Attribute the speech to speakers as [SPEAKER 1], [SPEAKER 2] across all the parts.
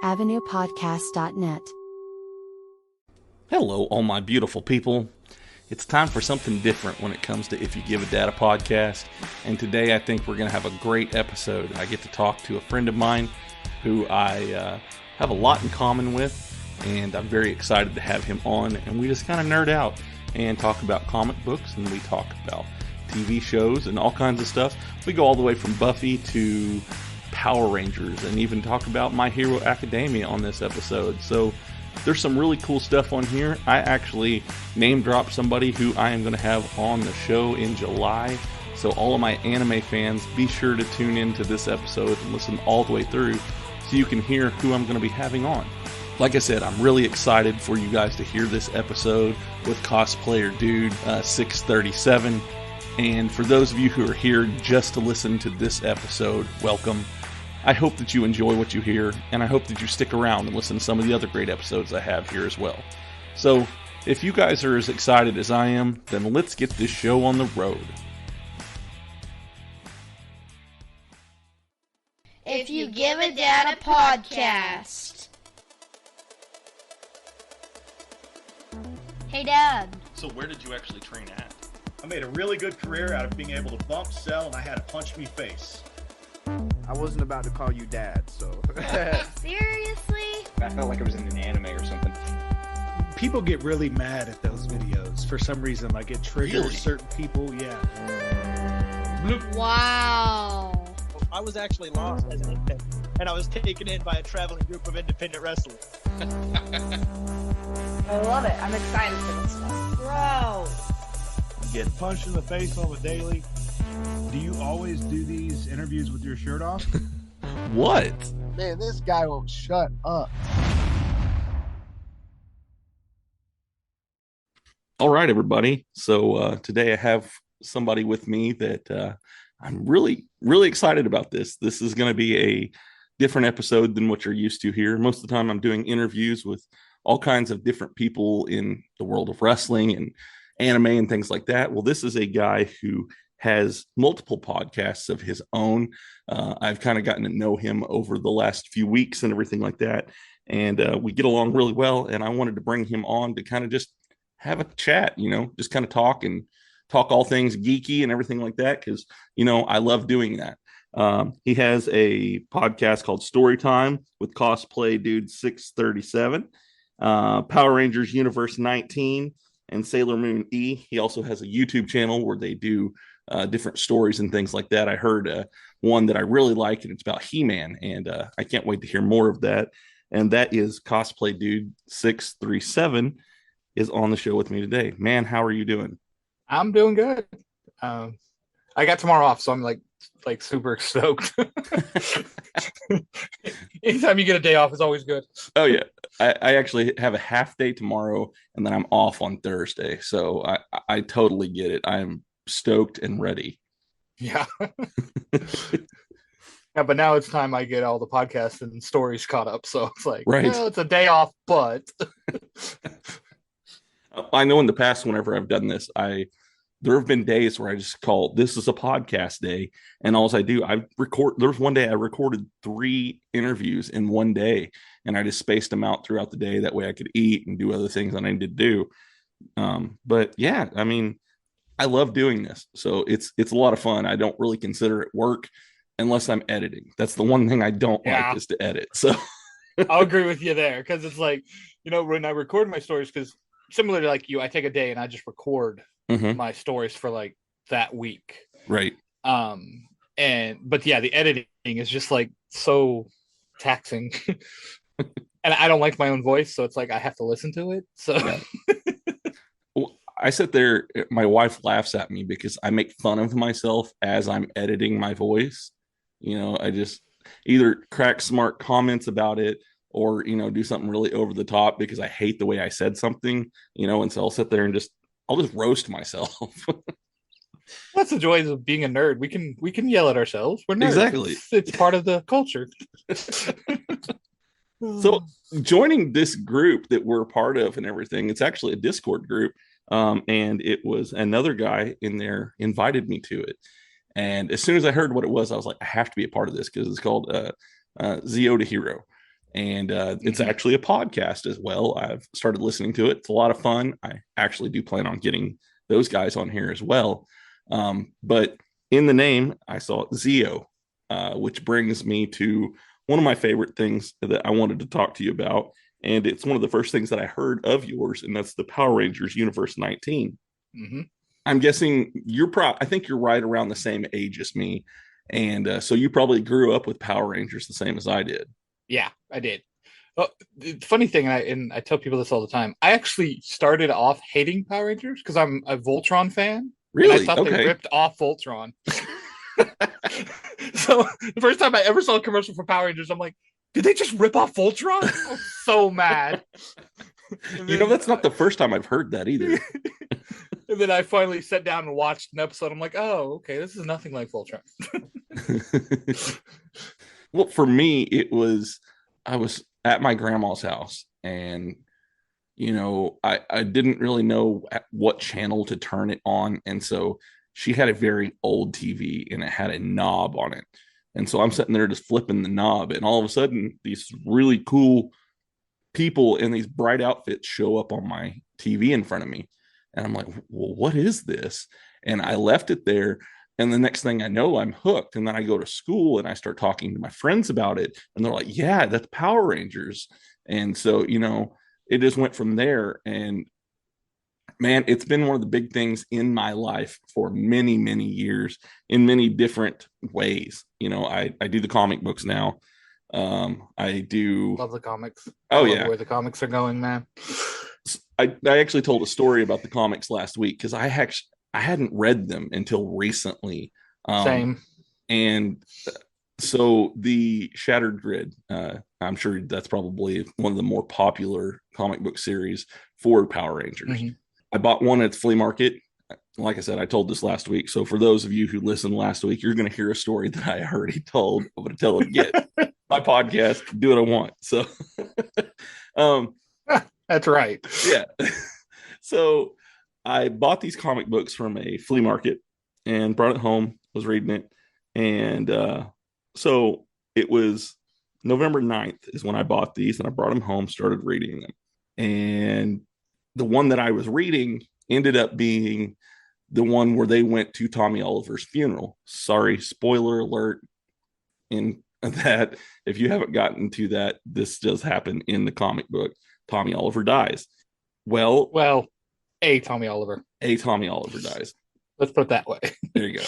[SPEAKER 1] AvenuePodcast.net.
[SPEAKER 2] Hello, all my beautiful people. It's time for something different when it comes to If You Give a Dad a Podcast. And today I think we're going to have a great episode. I get to talk to a friend of mine who I have a lot in common with. And I'm very excited to have him on. And we just kind of nerd out and talk about comic books. And we talk about TV shows and all kinds of stuff. We go all the way from Buffy to Power Rangers and even talk about My Hero Academia on this episode. So there's some really cool stuff on here. I actually name dropped somebody who I am going to have on the show in July. So all of my anime fans, be sure to tune into this episode and listen all the way through so you can hear who I'm going to be having on. Like I said, I'm really excited for you guys to hear this episode with Cosplaydude637. And for those of you who are here just to listen to this episode, welcome. I hope that you enjoy what you hear, and I hope that you stick around and listen to some of the other great episodes I have here as well. So, if you guys are as excited as I am, then let's get this show on the road.
[SPEAKER 3] If You Give a Dad a Podcast. Hey, Dad.
[SPEAKER 2] So where did you actually train at?
[SPEAKER 4] I made a really good career out of being able to bump, sell, and I had a punch me face.
[SPEAKER 5] I wasn't about to call you dad, so.
[SPEAKER 3] Seriously?
[SPEAKER 6] I felt like I was in an anime or something.
[SPEAKER 7] People get really mad at those videos for some reason. Like it triggers certain people. Yeah.
[SPEAKER 3] Wow.
[SPEAKER 8] I was actually lost as an infant, and I was taken in by a traveling group of independent wrestlers.
[SPEAKER 9] I love it. I'm excited for this stuff.
[SPEAKER 3] Bro.
[SPEAKER 10] Get punched in the face on the daily. Do you always do these interviews with your shirt off?
[SPEAKER 2] What?
[SPEAKER 5] Man, this guy won't shut up.
[SPEAKER 2] All right, everybody. So today I have somebody with me that I'm really, really excited about this. This is going to be a different episode than what you're used to here. Most of the time I'm doing interviews with all kinds of different people in the world of wrestling and anime and things like that. Well, this is a guy who has multiple podcasts of his own. I've kind of gotten to know him over the last few weeks and everything like that. And we get along really well. And I wanted to bring him on to kind of just have a chat, just kind of talk all things geeky and everything like that. Cause I love doing that. He has a podcast called Storytime with Cosplaydude637, Power Rangers Universe 19, and Sailor Moon E. He also has a YouTube channel where they do different stories and things like that. I heard one that I really like, and it's about He-Man, and I can't wait to hear more of that. And that is Cosplaydude637 is on the show with me today. Man, how are you doing?
[SPEAKER 11] I'm doing good. I got tomorrow off, so I'm like super stoked. Anytime you get a day off is always good.
[SPEAKER 2] Oh yeah, I actually have a half day tomorrow, and then I'm off on Thursday, so I totally get it. I'm stoked and ready.
[SPEAKER 11] Yeah. Yeah, but now it's time I get all the podcasts and stories caught up, so it's like,
[SPEAKER 2] right.
[SPEAKER 11] Well, it's a day off, but
[SPEAKER 2] I know in the past, whenever I've done this, there have been days where I just call this is a podcast day, and all I do, there was one day I recorded 3 interviews in one day, and I just spaced them out throughout the day. That way I could eat and do other things that I needed to do. But yeah, I mean, I love doing this, so it's a lot of fun. I don't really consider it work unless I'm editing. That's the one thing I don't like is to edit. So
[SPEAKER 11] I'll agree with you there, because it's like, when I record my stories, because similar to like you, I take a day and I just record my stories for like that week.
[SPEAKER 2] Right.
[SPEAKER 11] But yeah, the editing is just like so taxing. And I don't like my own voice, so it's like I have to listen to it. So
[SPEAKER 2] yeah. Well, I sit there, my wife laughs at me because I make fun of myself as I'm editing my voice. I just either crack smart comments about it or, do something really over the top because I hate the way I said something, and so I'll sit there and I'll just roast myself.
[SPEAKER 11] That's the joys of being a nerd. We can yell at ourselves. We're nerds.
[SPEAKER 2] Exactly.
[SPEAKER 11] It's part of the culture.
[SPEAKER 2] So joining this group that we're a part of and everything, it's actually a Discord group. And it was another guy in there invited me to it. And as soon as I heard what it was, I was like, I have to be a part of this because it's called Zio to Hero. And it's actually a podcast as well. I've started listening to it. It's a lot of fun. I actually do plan on getting those guys on here as well. But in the name, I saw Zeo, which brings me to one of my favorite things that I wanted to talk to you about. And it's one of the first things that I heard of yours, and that's the Power Rangers Universe 19.
[SPEAKER 11] Mm-hmm.
[SPEAKER 2] I'm guessing I think you're right around the same age as me. And so you probably grew up with Power Rangers the same as I did.
[SPEAKER 11] Yeah, I did. Well, the funny thing, and I tell people this all the time, I actually started off hating Power Rangers because I'm a Voltron fan.
[SPEAKER 2] Really?
[SPEAKER 11] And I thought they ripped off Voltron. So the first time I ever saw a commercial for Power Rangers, I'm like, did they just rip off Voltron? I was so mad.
[SPEAKER 2] That's not the first time I've heard that either.
[SPEAKER 11] And then I finally sat down and watched an episode. I'm like, oh, okay, this is nothing like Voltron.
[SPEAKER 2] Well, for me, I was at my grandma's house, and I didn't really know what channel to turn it on, and so she had a very old TV, and it had a knob on it, and so I'm sitting there just flipping the knob, and all of a sudden, these really cool people in these bright outfits show up on my TV in front of me, and I'm like, well, what is this? And I left it there. And the next thing I know, I'm hooked. And then I go to school and I start talking to my friends about it. And they're like, yeah, that's Power Rangers. And so, it just went from there. And man, it's been one of the big things in my life for many, many years in many different ways. I do the comic books now. I do
[SPEAKER 11] love the comics.
[SPEAKER 2] Oh, yeah.
[SPEAKER 11] Where the comics are going, man.
[SPEAKER 2] I actually told a story about the comics last week because I hadn't read them until recently.
[SPEAKER 11] Same.
[SPEAKER 2] And so the Shattered Grid, I'm sure that's probably one of the more popular comic book series for Power Rangers. Mm-hmm. I bought one at the flea market. Like I said, I told this last week. So for those of you who listened last week, you're going to hear a story that I already told. I'm going to tell it again. My podcast, do what I want. So
[SPEAKER 11] that's right.
[SPEAKER 2] Yeah. So I bought these comic books from a flea market and brought it home, was reading it. And so it was November 9th is when I bought these, and I brought them home, started reading them. And the one that I was reading ended up being the one where they went to Tommy Oliver's funeral. Sorry, spoiler alert. In that, if you haven't gotten to that, this does happen in the comic book. Tommy Oliver dies. Well,
[SPEAKER 11] Tommy Oliver
[SPEAKER 2] dies.
[SPEAKER 11] Let's put it that way.
[SPEAKER 2] There you go.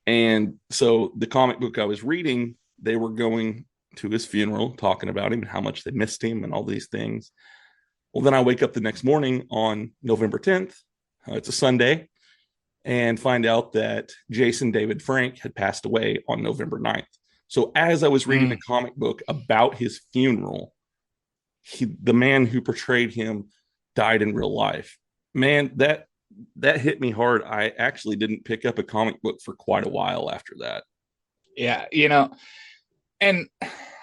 [SPEAKER 2] And so the comic book I was reading, they were going to his funeral, talking about him and how much they missed him and all these things. Well, then I wake up the next morning on November 10th. It's a Sunday, and find out that Jason David Frank had passed away on November 9th. So as I was reading the comic book about his funeral, the man who portrayed him died in real life. Man, that hit me hard. I actually didn't pick up a comic book for quite a while after that.
[SPEAKER 11] Yeah, and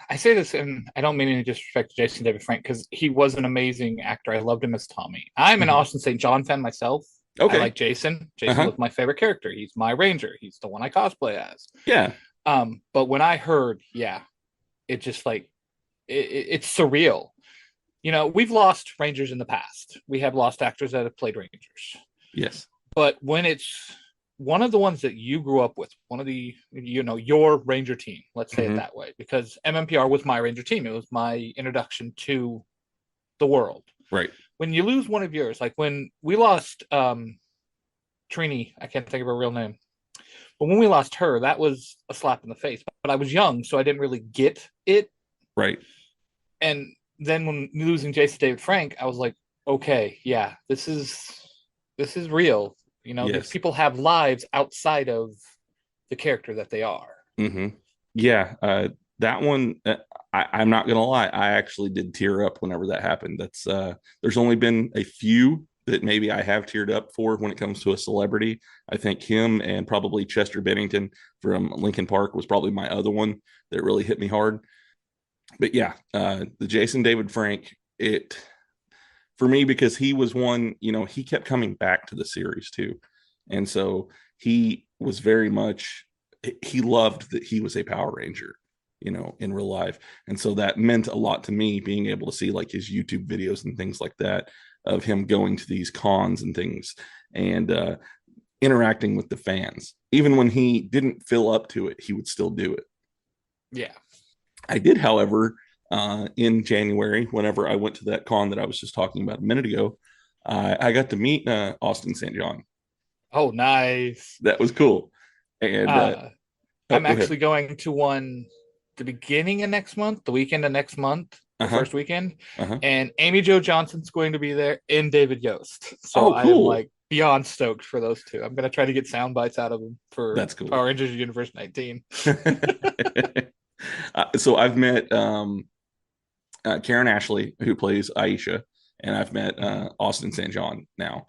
[SPEAKER 11] I say this, and I don't mean any disrespect to Jason David Frank, because he was an amazing actor. I loved him as Tommy. I'm an Austin St. John fan myself. Okay. I like Jason. Jason was my favorite character. He's my Ranger. He's the one I cosplay as.
[SPEAKER 2] Yeah.
[SPEAKER 11] But when I heard, it just it's surreal. We've lost Rangers in the past. We have lost actors that have played Rangers.
[SPEAKER 2] Yes.
[SPEAKER 11] But when it's one of the ones that you grew up with, one of the, your Ranger team, let's say it that way, because MMPR was my Ranger team. It was my introduction to the world.
[SPEAKER 2] Right.
[SPEAKER 11] When you lose one of yours, like when we lost Trini, I can't think of her real name. But when we lost her, that was a slap in the face. But I was young, so I didn't really get it.
[SPEAKER 2] Right.
[SPEAKER 11] And then when losing Jason David Frank, I was like, okay, yeah, this is real. These people have lives outside of the character that they are.
[SPEAKER 2] Mm-hmm. Yeah. That one, I'm not going to lie. I actually did tear up whenever that happened. That's there's only been a few that maybe I have teared up for when it comes to a celebrity. I think him and probably Chester Bennington from Linkin Park was probably my other one that really hit me hard. But yeah, the Jason David Frank, for me, because he was one, he kept coming back to the series too. And so he was very much, he loved that he was a Power Ranger. in real life. And so that meant a lot to me, being able to see like his YouTube videos and things like that of him going to these cons and things and interacting with the fans. Even when he didn't feel up to it, he would still do it.
[SPEAKER 11] Yeah.
[SPEAKER 2] I did, however, in January, whenever I went to that con that I was just talking about a minute ago, I got to meet Austin St. John.
[SPEAKER 11] Oh, nice.
[SPEAKER 2] That was cool. And
[SPEAKER 11] I'm actually going to one the beginning of next month, the weekend of next month, the first weekend. And Amy Jo Johnson's going to be there in David Yost. So I'm like beyond stoked for those two. I'm going to try to get sound bites out of them for
[SPEAKER 2] That's cool.
[SPEAKER 11] Power Rangers Universe 19.
[SPEAKER 2] So I've met Karen Ashley, who plays Aisha, and I've met Austin St. John now.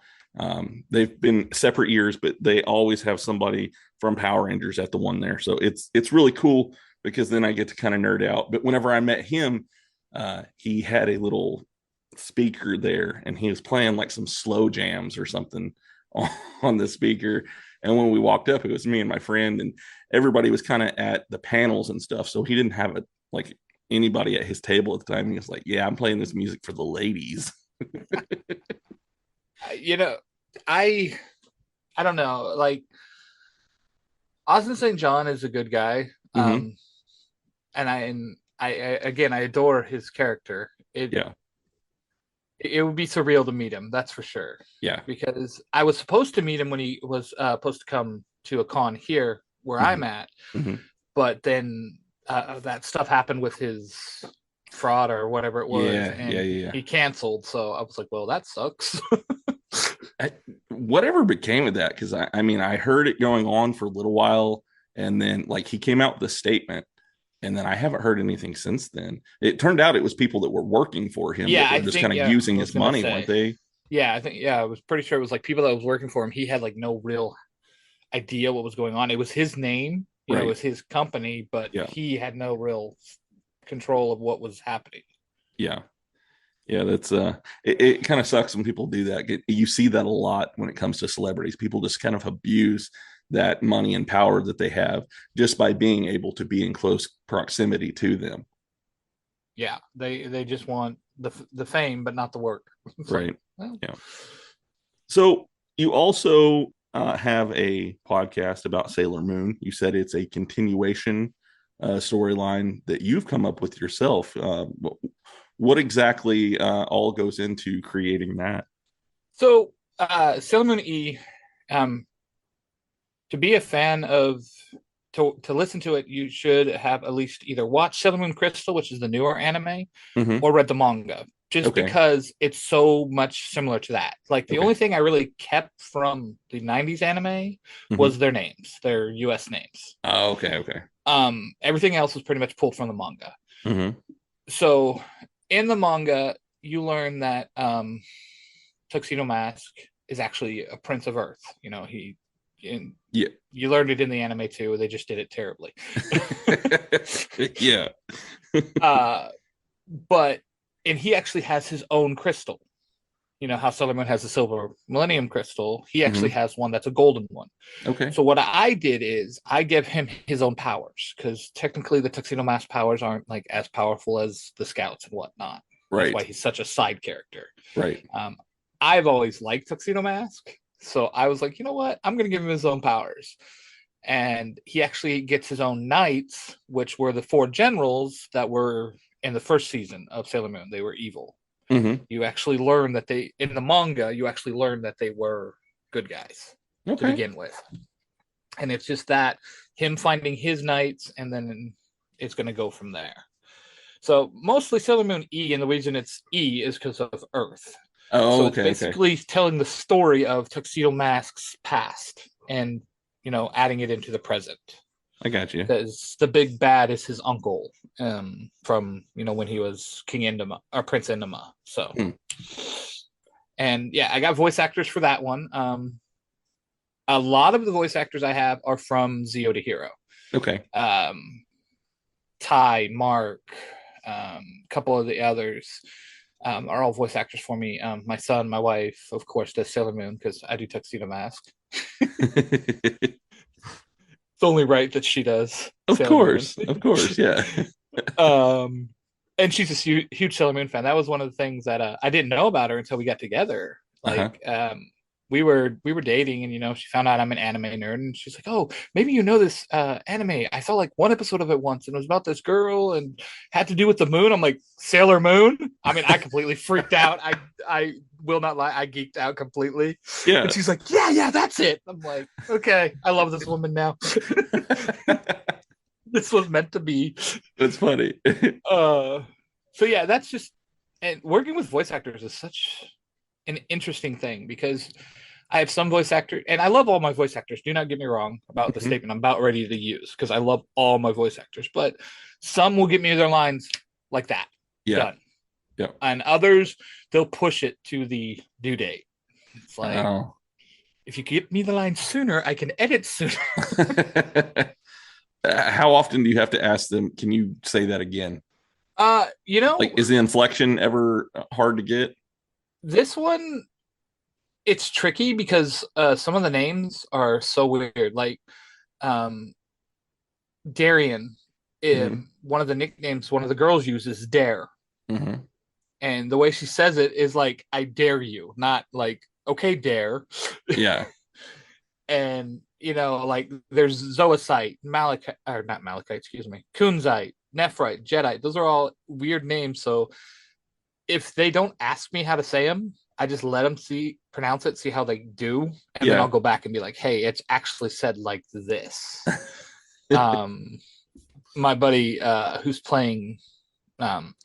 [SPEAKER 2] They've been separate years, but they always have somebody from Power Rangers at the one there. So it's really cool because then I get to kind of nerd out. But whenever I met him, he had a little speaker there and he was playing like some slow jams or something on the speaker. And when we walked up, it was me and my friend, and everybody was kind of at the panels and stuff. So he didn't have anybody at his table at the time. He was like, yeah, I'm playing this music for the ladies.
[SPEAKER 11] I don't know. Like, Austin St. John is a good guy. And I adore his character. It would be surreal to meet him, that's for sure.
[SPEAKER 2] Yeah.
[SPEAKER 11] Because I was supposed to meet him when he was supposed to come to a con here where I'm at. But then that stuff happened with his fraud or whatever it was. He canceled. So I was like, well, that sucks.
[SPEAKER 2] Whatever became of that, because I heard it going on for a little while, and then like he came out with a statement, and then I haven't heard anything since then. It turned out it was people that were working for him that were just kind of using his money, weren't they?
[SPEAKER 11] Yeah, I was pretty sure it was like people that was working for him. He had like no real idea what was going on. It was his name, it was his company, but he had no real control of what was happening. Yeah,
[SPEAKER 2] that's it kind of sucks when people do that. You see that a lot when it comes to celebrities. People just kind of abuse that money and power that they have just by being able to be in close proximity to them.
[SPEAKER 11] Yeah, they just want the fame, but not the work.
[SPEAKER 2] Right. Yeah. So you also have a podcast about Sailor Moon. You said it's a continuation storyline that you've come up with yourself. What exactly all goes into creating that?
[SPEAKER 11] So Sailor Moon E, to be a fan of, to listen to it, you should have at least either watched Sailor Moon Crystal, which is the newer anime, or read the manga, just because it's so much similar to that. Like the only thing I really kept from the 90s anime was their names, their US names.
[SPEAKER 2] Oh, okay.
[SPEAKER 11] Everything else was pretty much pulled from the manga. So in the manga, you learn that Tuxedo Mask is actually a Prince of Earth. You learned it in the anime too. They just did it terribly. And he actually has his own crystal. You know how Sailor Moon has the Silver Millennium Crystal. He actually has one that's a golden one.
[SPEAKER 2] Okay.
[SPEAKER 11] So what I did is I give him his own powers, because technically the Tuxedo Mask powers aren't like as powerful as the Scouts and whatnot.
[SPEAKER 2] Right.
[SPEAKER 11] That's why he's such a side character.
[SPEAKER 2] Right.
[SPEAKER 11] I've always liked Tuxedo Mask, so I was like, you know what? I'm going to give him his own powers. And he actually gets his own knights, which were the 4 generals that were in the first season of Sailor Moon. They were evil. You actually learn that in the manga, you actually learn that they were good guys to begin with. And it's just that him finding his knights, and then it's going to go from there. So mostly Sailor Moon E, and the reason it's E is because of Earth.
[SPEAKER 2] Oh,
[SPEAKER 11] so it's basically telling the story of Tuxedo Mask's past and, adding it into the present.
[SPEAKER 2] I got you.
[SPEAKER 11] Because the big bad is his uncle from, when he was King Endema or Prince Endema. So, and yeah, I got voice actors for that one. A lot of the voice actors I have are from Zero to Hero.
[SPEAKER 2] Okay.
[SPEAKER 11] Ty, Mark, a couple of the others are all voice actors for me. My son, my wife, of course, does Sailor Moon because I do Tuxedo Mask. It's only right that she does.
[SPEAKER 2] Of course, yeah.
[SPEAKER 11] And she's a huge Sailor Moon fan. That was one of the things that I didn't know about her until we got together. Like, we were dating, and she found out I'm an anime nerd, and she's like, "Oh, maybe you know this anime. I saw like one episode of it once, and it was about this girl and had to do with the moon." I'm like, Sailor Moon? I mean, I completely freaked out. I will not lie, I geeked out completely.
[SPEAKER 2] Yeah.
[SPEAKER 11] And she's like, yeah, that's it. I'm like, okay, I love this woman now. This was meant to be.
[SPEAKER 2] That's funny.
[SPEAKER 11] So yeah, that's just, and working with voice actors is such an interesting thing, because I have some voice actors, and I love all my voice actors. Do not get me wrong about the statement I'm about ready to use, because I love all my voice actors, but some will get me their lines like that.
[SPEAKER 2] Yeah.
[SPEAKER 11] Done.
[SPEAKER 2] Yeah.
[SPEAKER 11] And others, they'll push it to the due date. It's like, if you give me the line sooner, I can edit sooner.
[SPEAKER 2] How often do you have to ask them, can you say that again?
[SPEAKER 11] Like,
[SPEAKER 2] is the inflection ever hard to get?
[SPEAKER 11] This one, it's tricky because some of the names are so weird. Like, Darian, one of the nicknames one of the girls uses, Dare.
[SPEAKER 2] Mm-hmm.
[SPEAKER 11] And the way she says it is like, I dare you, not like, okay, Dare.
[SPEAKER 2] Yeah.
[SPEAKER 11] And, like, there's Zoisite, Kunzite, Nephrite, Jedi. Those are all weird names. So if they don't ask me how to say them, I just let them pronounce it, see how they do. And then I'll go back and be like, hey, it's actually said like this. My buddy who's playing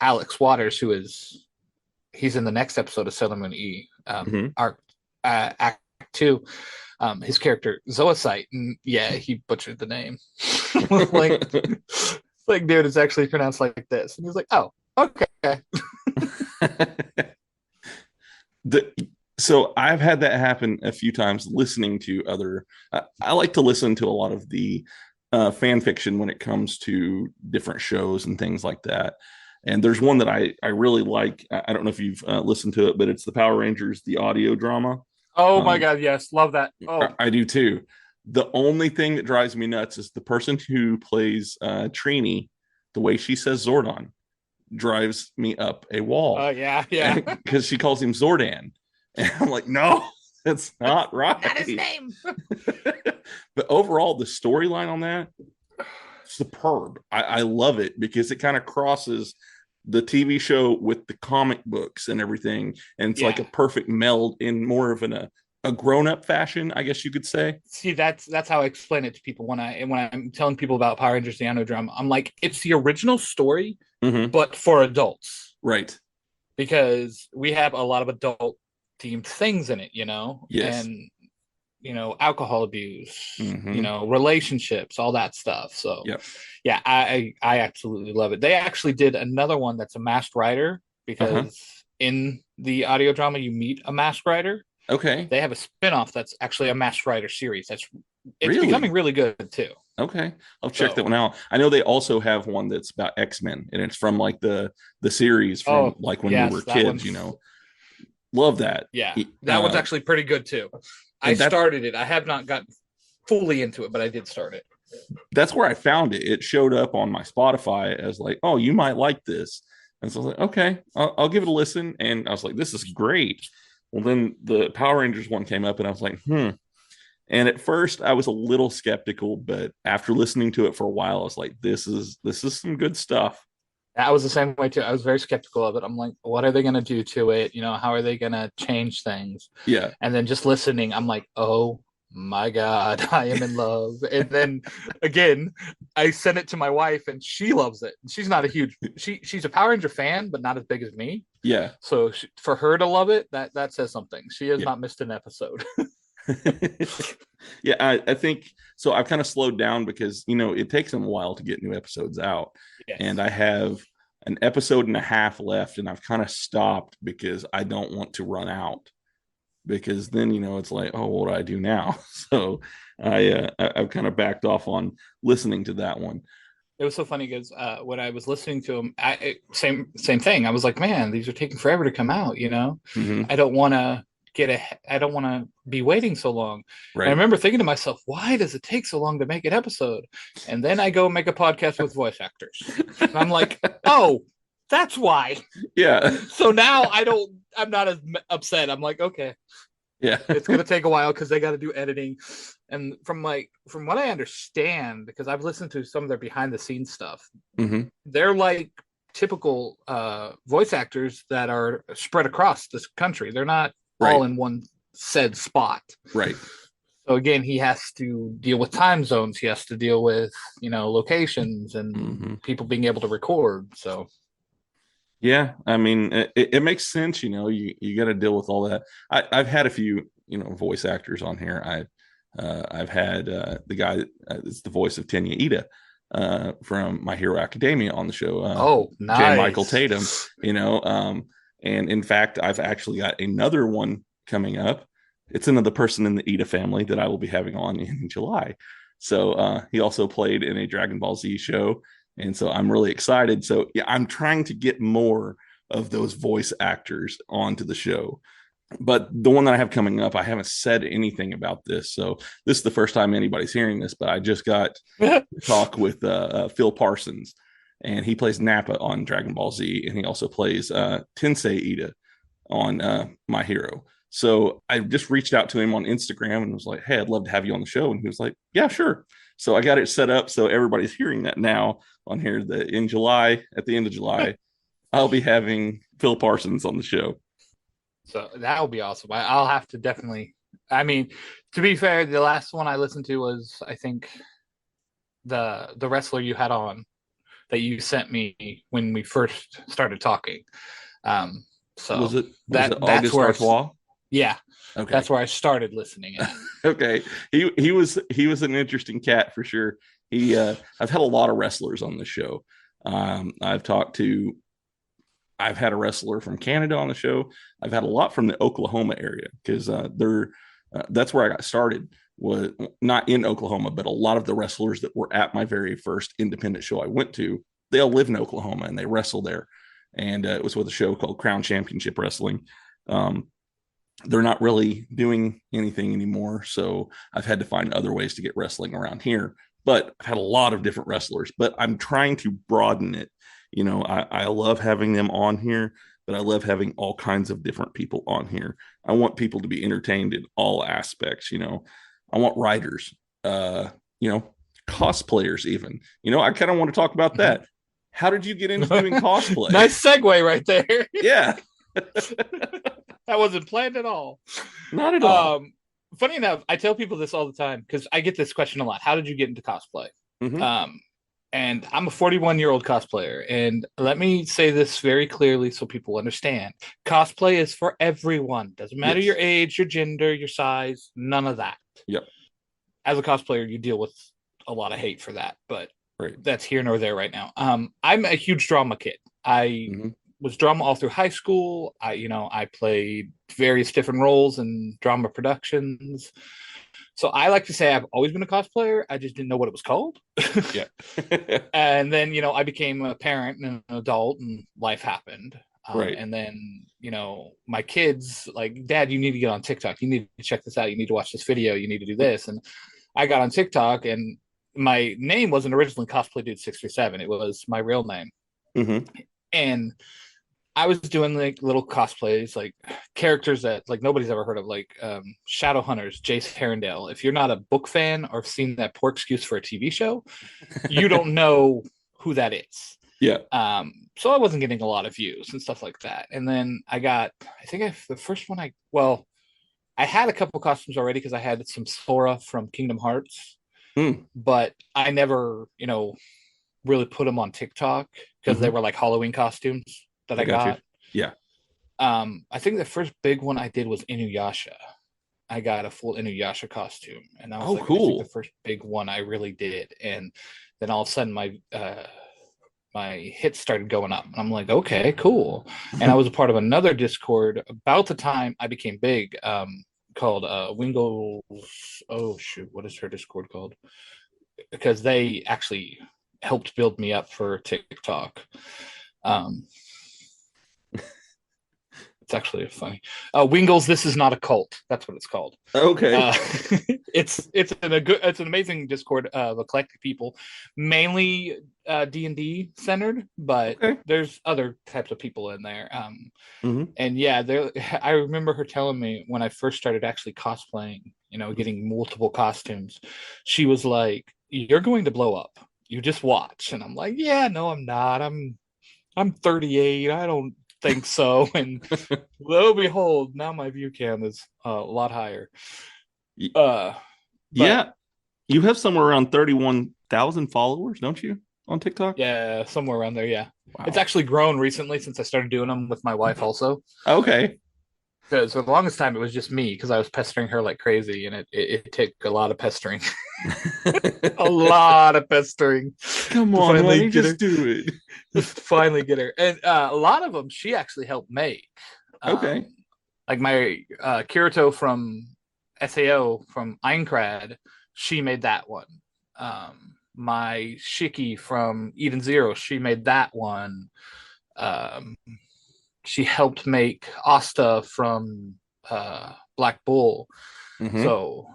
[SPEAKER 11] Alex Waters, he's in the next episode of Sailor Moon E, Act 2. His character Zoisite, and he butchered the name. like, dude, it's actually pronounced like this, and he's like, oh, okay.
[SPEAKER 2] So I've had that happen a few times listening to other. I like to listen to a lot of the fan fiction when it comes to different shows and things like that. And there's one that I really like. I don't know if you've listened to it, but it's the Power Rangers, the audio drama.
[SPEAKER 11] Oh my God, yes, love that. Oh,
[SPEAKER 2] I do too. The only thing that drives me nuts is the person who plays Trini. The way she says Zordon drives me up a wall.
[SPEAKER 11] Oh yeah.
[SPEAKER 2] Because she calls him Zordan, and I'm like, no, that's not right.
[SPEAKER 11] Not his name.
[SPEAKER 2] But overall, the storyline on that, superb. I love it because it kind of crosses the TV show with the comic books and everything, and it's like a perfect meld in more of a grown-up fashion, I guess you could say.
[SPEAKER 11] See, that's how I explain it to people when I'm telling people about Power Rangers the Anno Drum. I'm like, it's the original story, but for adults,
[SPEAKER 2] right?
[SPEAKER 11] Because we have a lot of adult themed things in it,
[SPEAKER 2] Yes.
[SPEAKER 11] And alcohol abuse, relationships, all that stuff. So I absolutely love it. They actually did another one that's a masked rider, because in the audio drama you meet a masked rider.
[SPEAKER 2] Okay.
[SPEAKER 11] They have a spinoff that's actually a masked rider series. It's
[SPEAKER 2] really?
[SPEAKER 11] Becoming really good too.
[SPEAKER 2] Okay, I'll check that one out. I know they also have one that's about X-Men, and it's from like the series from like when we were kids. Love that.
[SPEAKER 11] Yeah, that one's actually pretty good too. I started it. I have not gotten fully into it, but I did start it.
[SPEAKER 2] That's where I found it. It showed up on my Spotify as like, oh, you might like this. And so I was like, okay, I'll give it a listen. And I was like, this is great. Well, then the Power Rangers one came up, and I was like, And at first I was a little skeptical, but after listening to it for a while, I was like, this is some good stuff.
[SPEAKER 11] I was the same way too. I was very skeptical of it. I'm like, what are they going to do to it? How are they going to change things?
[SPEAKER 2] Yeah.
[SPEAKER 11] And then just listening, I'm like, oh my God, I am in love. And then again, I sent it to my wife, and she loves it. She's not a huge, she's a Power Ranger fan, but not as big as me.
[SPEAKER 2] Yeah.
[SPEAKER 11] So for her to love it, that says something. She has not missed an episode.
[SPEAKER 2] Yeah, I think so. I've kind of slowed down because it takes them a while to get new episodes out.
[SPEAKER 11] Yes.
[SPEAKER 2] And I have an episode and a half left, and I've kind of stopped because I don't want to run out, because then it's like, oh, what do I do now? So I've kind of backed off on listening to that one.
[SPEAKER 11] It was so funny because when I was listening to them, same thing. I was like, man, these are taking forever to come out. I don't want to I don't want to be waiting so long.
[SPEAKER 2] Right.
[SPEAKER 11] And I remember thinking to myself, why does it take so long to make an episode? And then I go make a podcast with voice actors. And I'm like, oh, that's why.
[SPEAKER 2] Yeah.
[SPEAKER 11] So now I'm not as upset. I'm like, okay.
[SPEAKER 2] Yeah.
[SPEAKER 11] It's going to take a while because they got to do editing. And from what I understand, because I've listened to some of their behind the scenes stuff, they're like typical voice actors that are spread across this country. They're not all in one said spot.
[SPEAKER 2] Right.
[SPEAKER 11] So again, he has to deal with time zones. He has to deal with, locations and people being able to record. So.
[SPEAKER 2] Yeah, I mean, it makes sense. You got to deal with all that. I've had a few, voice actors on here. I've had the guy that's the voice of Tenya Ida from My Hero Academia on the show.
[SPEAKER 11] Nice.
[SPEAKER 2] J. Michael Tatum. And in fact, I've actually got another one coming up. It's another person in the Ida family that I will be having on in July. So he also played in a Dragon Ball Z show. And so I'm really excited. So yeah, I'm trying to get more of those voice actors onto the show. But the one that I have coming up, I haven't said anything about this. So this is the first time anybody's hearing this, but I just got to talk with Phil Parsons, and he plays Nappa on Dragon Ball Z. And he also plays Tensei Ida on My Hero. So I just reached out to him on Instagram and was like, hey, I'd love to have you on the show. And he was like, yeah, sure. So I got it set up so everybody's hearing that now on here. That in July, at the end of July, I'll be having Phil Parsons on the show.
[SPEAKER 11] So that'll be awesome. I'll have to definitely. I mean, to be fair, the last one I listened to was, I think, the wrestler you had on that you sent me when we first started talking. So
[SPEAKER 2] was it
[SPEAKER 11] that's
[SPEAKER 2] August
[SPEAKER 11] where
[SPEAKER 2] Artois?
[SPEAKER 11] Yeah.
[SPEAKER 2] Okay.
[SPEAKER 11] That's where I started listening.
[SPEAKER 2] Okay. He was an interesting cat for sure. I've had a lot of wrestlers on the show. I've had a wrestler from Canada on the show. I've had a lot from the Oklahoma area because that's where I got started, was not in Oklahoma, but a lot of the wrestlers that were at my very first independent show I went to, they all live in Oklahoma and they wrestle there. And it was with a show called Crown Championship Wrestling. They're not really doing anything anymore. So I've had to find other ways to get wrestling around here, but I've had a lot of different wrestlers, but I'm trying to broaden it. I love having them on here, but I love having all kinds of different people on here. I want people to be entertained in all aspects. I want writers, cosplayers even, I kind of want to talk about that. How did you get into doing cosplay?
[SPEAKER 11] Nice segue right there.
[SPEAKER 2] Yeah.
[SPEAKER 11] That wasn't planned at all.
[SPEAKER 2] Not at all.
[SPEAKER 11] Funny enough, I tell people this all the time because I get this question a lot. How did you get into cosplay? And I'm a 41-year-old cosplayer. And let me say this very clearly so people understand. Cosplay is for everyone. Doesn't matter your age, your gender, your size, none of that.
[SPEAKER 2] Yep.
[SPEAKER 11] As a cosplayer, you deal with a lot of hate for that, but that's here nor there right now. I'm a huge drama kid. I was drama all through high school. I played various different roles in drama productions. So I like to say I've always been a cosplayer. I just didn't know what it was called.
[SPEAKER 2] Yeah.
[SPEAKER 11] And then, I became a parent and an adult and life happened. And then, my kids like, Dad, you need to get on TikTok. You need to check this out. You need to watch this video. You need to do this. And I got on TikTok, and my name wasn't originally Cosplaydude637. It was my real name. And I was doing like little cosplays, like characters that like nobody's ever heard of, like Shadowhunters, Jace Herondale. If you're not a book fan or have seen that Poor Excuse for a TV show, you don't know who that is.
[SPEAKER 2] Yeah.
[SPEAKER 11] So I wasn't getting a lot of views and stuff like that. And then the first one I had a couple costumes already because I had some Sora from Kingdom Hearts, but I never, really put them on TikTok because they were like Halloween costumes that I got.
[SPEAKER 2] Yeah.
[SPEAKER 11] I think the first big one I did was Inuyasha. I got a full Inuyasha costume, and that was
[SPEAKER 2] cool.
[SPEAKER 11] I think the first big one I really did. And then all of a sudden my hits started going up, and I'm like, okay, cool. And I was a part of another Discord about the time I became big, called Wingles. Oh shoot, what is her Discord called? Because they actually helped build me up for TikTok. It's actually funny. Wingles, This Is Not a Cult. That's what it's called.
[SPEAKER 2] Okay.
[SPEAKER 11] It's an amazing Discord of eclectic people, mainly D&D centered, but there's other types of people in there. And yeah, I remember her telling me when I first started actually cosplaying, getting multiple costumes, she was like, "You're going to blow up. You just watch." And I'm like, "Yeah, no, I'm not. I'm 38. I don't think so." And lo and behold, now my view cam is a lot higher.
[SPEAKER 2] Yeah, you have somewhere around 31,000 followers, don't you, on TikTok?
[SPEAKER 11] Yeah, somewhere around there. Yeah,
[SPEAKER 2] wow.
[SPEAKER 11] It's actually grown recently since I started doing them with my wife also.
[SPEAKER 2] Okay.
[SPEAKER 11] Because for the longest time it was just me, because I was pestering her like crazy, and it took a lot of pestering. A lot of pestering.
[SPEAKER 2] Come on, honey, just do it.
[SPEAKER 11] Just finally get her. And a lot of them she actually helped make.
[SPEAKER 2] Okay.
[SPEAKER 11] Like my Kirito from SAO from Aincrad, she made that one. My Shiki from Eden Zero, she made that one. She helped make Asta from Black Bull. So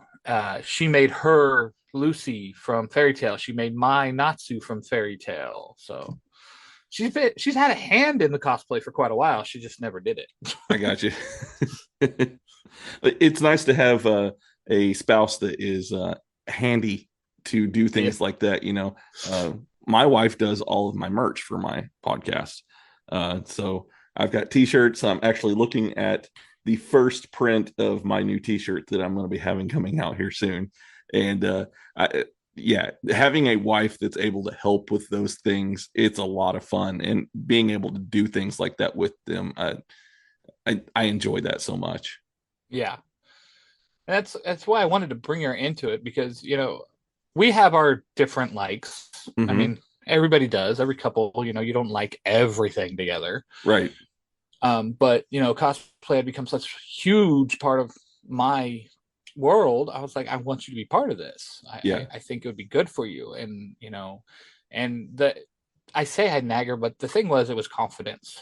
[SPEAKER 11] she made her Lucy from Fairy Tail. She made my Natsu from Fairy Tail. So she's had a hand in the cosplay for quite a while. She just never did it.
[SPEAKER 2] I got you. It's nice to have a spouse that is handy to do things like that. My wife does all of my merch for my podcast. So I've got t-shirts. I'm actually looking at the first print of my new t-shirt that I'm going to be having coming out here soon. And having a wife that's able to help with those things, it's a lot of fun. And being able to do things like that with them, I enjoy that so much.
[SPEAKER 11] Yeah. That's why I wanted to bring her into it, because, we have our different likes. I mean, everybody does. Every couple, you don't like everything together.
[SPEAKER 2] Right.
[SPEAKER 11] But cosplay had become such a huge part of my world. I was like, I want you to be part of this. I think it would be good for you. And I say I nag her, but the thing was, it was confidence.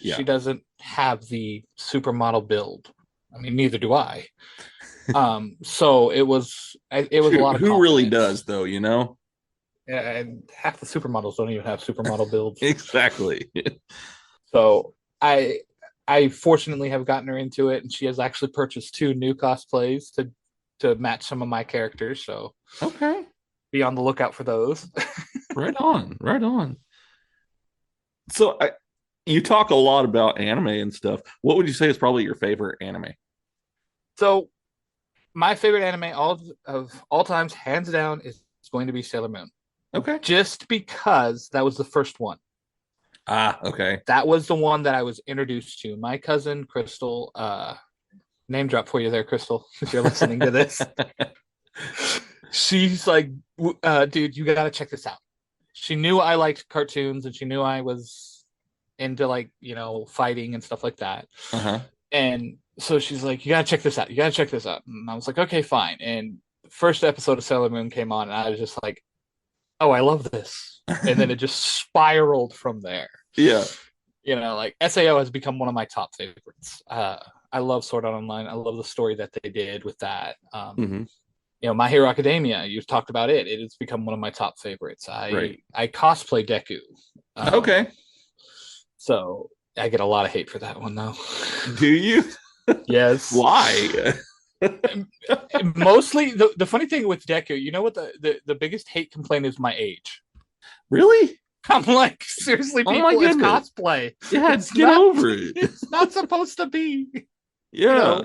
[SPEAKER 11] Yeah. She doesn't have the supermodel build. I mean, neither do I. So it was a lot of confidence.
[SPEAKER 2] Who really does, though,
[SPEAKER 11] Yeah, and half the supermodels don't even have supermodel builds.
[SPEAKER 2] Exactly.
[SPEAKER 11] So I fortunately have gotten her into it, and she has actually purchased 2 new cosplays to match some of my characters. So be on the lookout for those.
[SPEAKER 2] Right on. So you talk a lot about anime and stuff. What would you say is probably your favorite anime?
[SPEAKER 11] So my favorite anime of all times, hands down, is going to be Sailor Moon.
[SPEAKER 2] Okay.
[SPEAKER 11] Just because that was the first one.
[SPEAKER 2] Okay.
[SPEAKER 11] That was the one that I was introduced to. My cousin Crystal, name drop for you there, Crystal, if you're listening to this. She's like, dude, you gotta check this out. She knew I liked cartoons, and she knew I was into fighting and stuff like that. And so she's like, you gotta check this out. And I was like, okay, fine. And the first episode of Sailor Moon came on, and I was just like, oh, I love this. And then it just spiraled from there.
[SPEAKER 2] Yeah.
[SPEAKER 11] SAO has become one of my top favorites. I love Sword Art Online. I love the story that they did with that. My Hero Academia, you've talked about it. It has become one of my top favorites. I cosplay Deku.
[SPEAKER 2] Okay.
[SPEAKER 11] So I get a lot of hate for that one, though.
[SPEAKER 2] Do you?
[SPEAKER 11] Yes.
[SPEAKER 2] Why?
[SPEAKER 11] Mostly, the funny thing with Deku, you know what the biggest hate complaint is? My age.
[SPEAKER 2] Really?
[SPEAKER 11] I'm like, seriously, people, it's cosplay.
[SPEAKER 2] Yeah, get over it.
[SPEAKER 11] It's not supposed to be.
[SPEAKER 2] Yeah.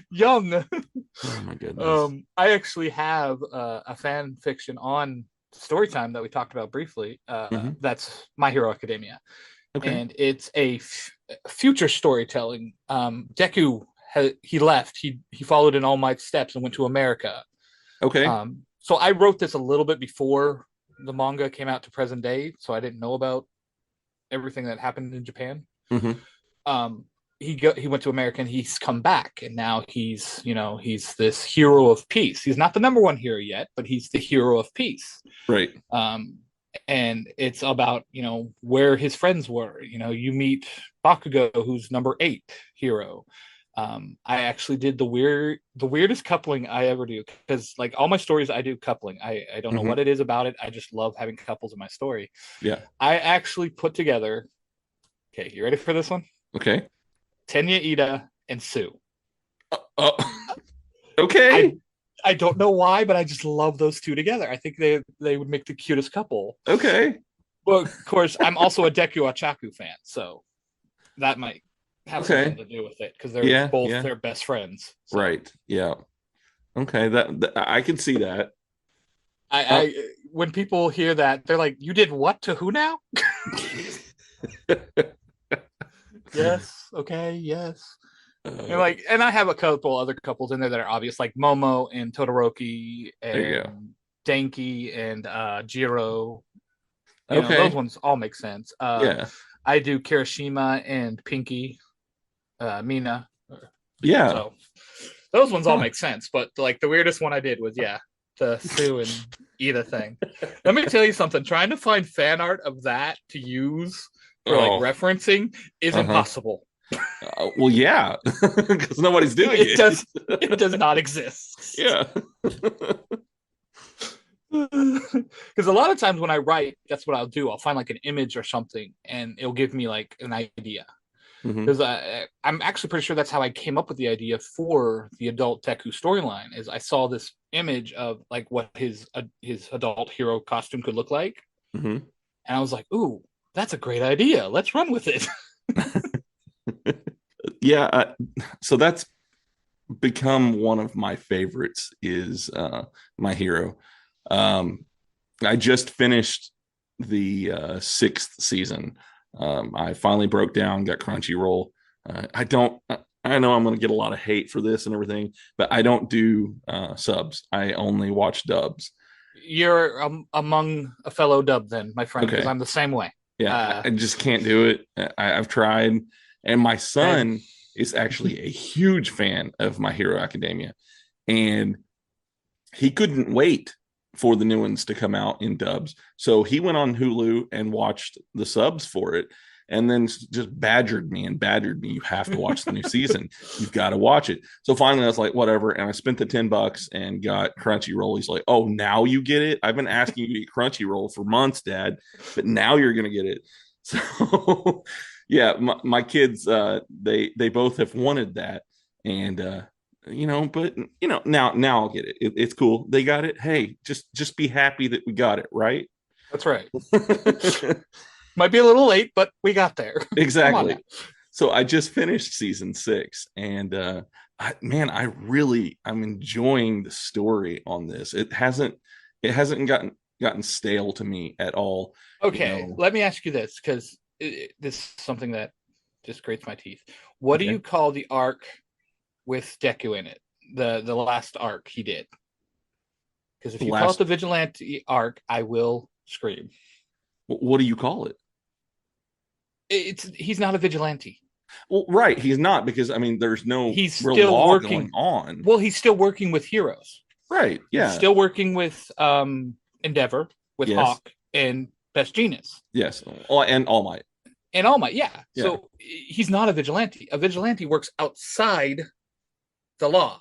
[SPEAKER 11] Young.
[SPEAKER 2] Oh my goodness.
[SPEAKER 11] I actually have a fan fiction on Storytime that we talked about briefly. That's My Hero Academia.
[SPEAKER 2] Okay.
[SPEAKER 11] And it's a future storytelling. Deku, he left. He followed in All Might's steps and went to America.
[SPEAKER 2] Okay.
[SPEAKER 11] So I wrote this a little bit before the manga came out to present day, so I didn't know about everything that happened in Japan. He went to America, and he's come back, and now he's this hero of peace. He's not the number one hero yet, but he's the hero of peace.
[SPEAKER 2] Right.
[SPEAKER 11] and it's about where his friends were. You meet Bakugo, who's number 8 hero. I actually did the weirdest coupling I ever do, because like all my stories I do coupling. I don't know what it is about it. I just love having couples in my story.
[SPEAKER 2] Yeah.
[SPEAKER 11] I actually put together. Okay, you ready for this one?
[SPEAKER 2] Okay.
[SPEAKER 11] Tenya Ida and Sue.
[SPEAKER 2] Okay.
[SPEAKER 11] I don't know why, but I just love those two together. I think they would make the cutest couple.
[SPEAKER 2] Okay.
[SPEAKER 11] But of course, I'm also a Deku Achaku fan, so that might have something to do with it, because they're both their best friends. So.
[SPEAKER 2] Right. Yeah. Okay. That I can see that.
[SPEAKER 11] I when people hear that, they're like, "You did what to who now?" Yes. Okay. Yes. And I have a couple other couples in there that are obvious, like Momo and Todoroki and Denki and Jiro.
[SPEAKER 2] Okay.
[SPEAKER 11] Those ones all make sense. I do Kirishima and Pinky, Mina.
[SPEAKER 2] Yeah.
[SPEAKER 11] So those ones all make sense. But like the weirdest one I did was the Sue and Ida thing. Let me tell you something. Trying to find fan art of that to use for like referencing is impossible.
[SPEAKER 2] Well, yeah, because nobody's doing it.
[SPEAKER 11] It does not exist.
[SPEAKER 2] Yeah.
[SPEAKER 11] Because a lot of times when I write, that's what I'll do. I'll find like an image or something, and it'll give me like an idea. Because I'm actually pretty sure that's how I came up with the idea for the adult Deku storyline. Is I saw this image of like what his adult hero costume could look like, and I was like, "Ooh, that's a great idea. Let's run with it."
[SPEAKER 2] Yeah. So that's become one of my favorites. Is My Hero. I just finished the 6th season. I finally broke down, got Crunchyroll. I know I'm going to get a lot of hate for this and everything, but I don't do subs. I only watch dubs.
[SPEAKER 11] You're among a fellow dub then, my friend, because I'm the same way.
[SPEAKER 2] Yeah, I just can't do it. I've tried, and my son is actually a huge fan of My Hero Academia, and he couldn't wait for the new ones to come out in dubs. So he went on Hulu and watched the subs for it, and then just badgered me. You have to watch the new season. You've got to watch it. So finally I was like, whatever. And I spent the $10 and got Crunchyroll. He's like, oh, now you get it? I've been asking you to get Crunchyroll for months, Dad, but now you're going to get it. So yeah, my kids, they both have wanted that. And, but now I'll get it. It's cool. They got it. Hey, just be happy that we got it, right?
[SPEAKER 11] That's right. Might be a little late, but we got there.
[SPEAKER 2] Exactly. So I just finished season 6, and I'm enjoying the story on this. It hasn't gotten stale to me at all.
[SPEAKER 11] Okay, let me ask you this, because this is something that just grates my teeth. What do you call the arc with Deku in it? The last arc he did. Because if you call it the Vigilante arc, I will scream.
[SPEAKER 2] What do you call it?
[SPEAKER 11] He's not a vigilante.
[SPEAKER 2] Well, right, he's not, because there's no
[SPEAKER 11] he's
[SPEAKER 2] real
[SPEAKER 11] still
[SPEAKER 2] law
[SPEAKER 11] working
[SPEAKER 2] going on.
[SPEAKER 11] Well, he's still working with heroes.
[SPEAKER 2] Right. Yeah.
[SPEAKER 11] He's still working with Endeavor, with Hawk and Best Genius.
[SPEAKER 2] Yes. And All Might.
[SPEAKER 11] And All Might, yeah. So he's not a vigilante. A vigilante works outside the law.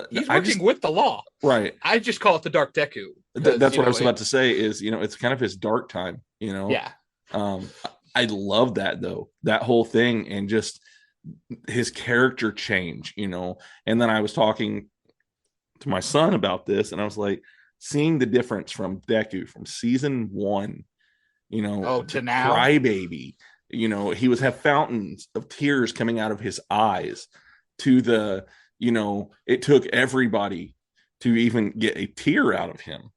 [SPEAKER 11] He's working with the law.
[SPEAKER 2] Right.
[SPEAKER 11] I just call it the Dark Deku.
[SPEAKER 2] That's what I was about to say is, it's kind of his dark time,
[SPEAKER 11] Yeah.
[SPEAKER 2] I love that, though, that whole thing, and just his character change, and then I was talking to my son about this, and I was like, seeing the difference from Deku from season 1,
[SPEAKER 11] to now,
[SPEAKER 2] Crybaby, he would have fountains of tears coming out of his eyes, to the, it took everybody to even get a tear out of him,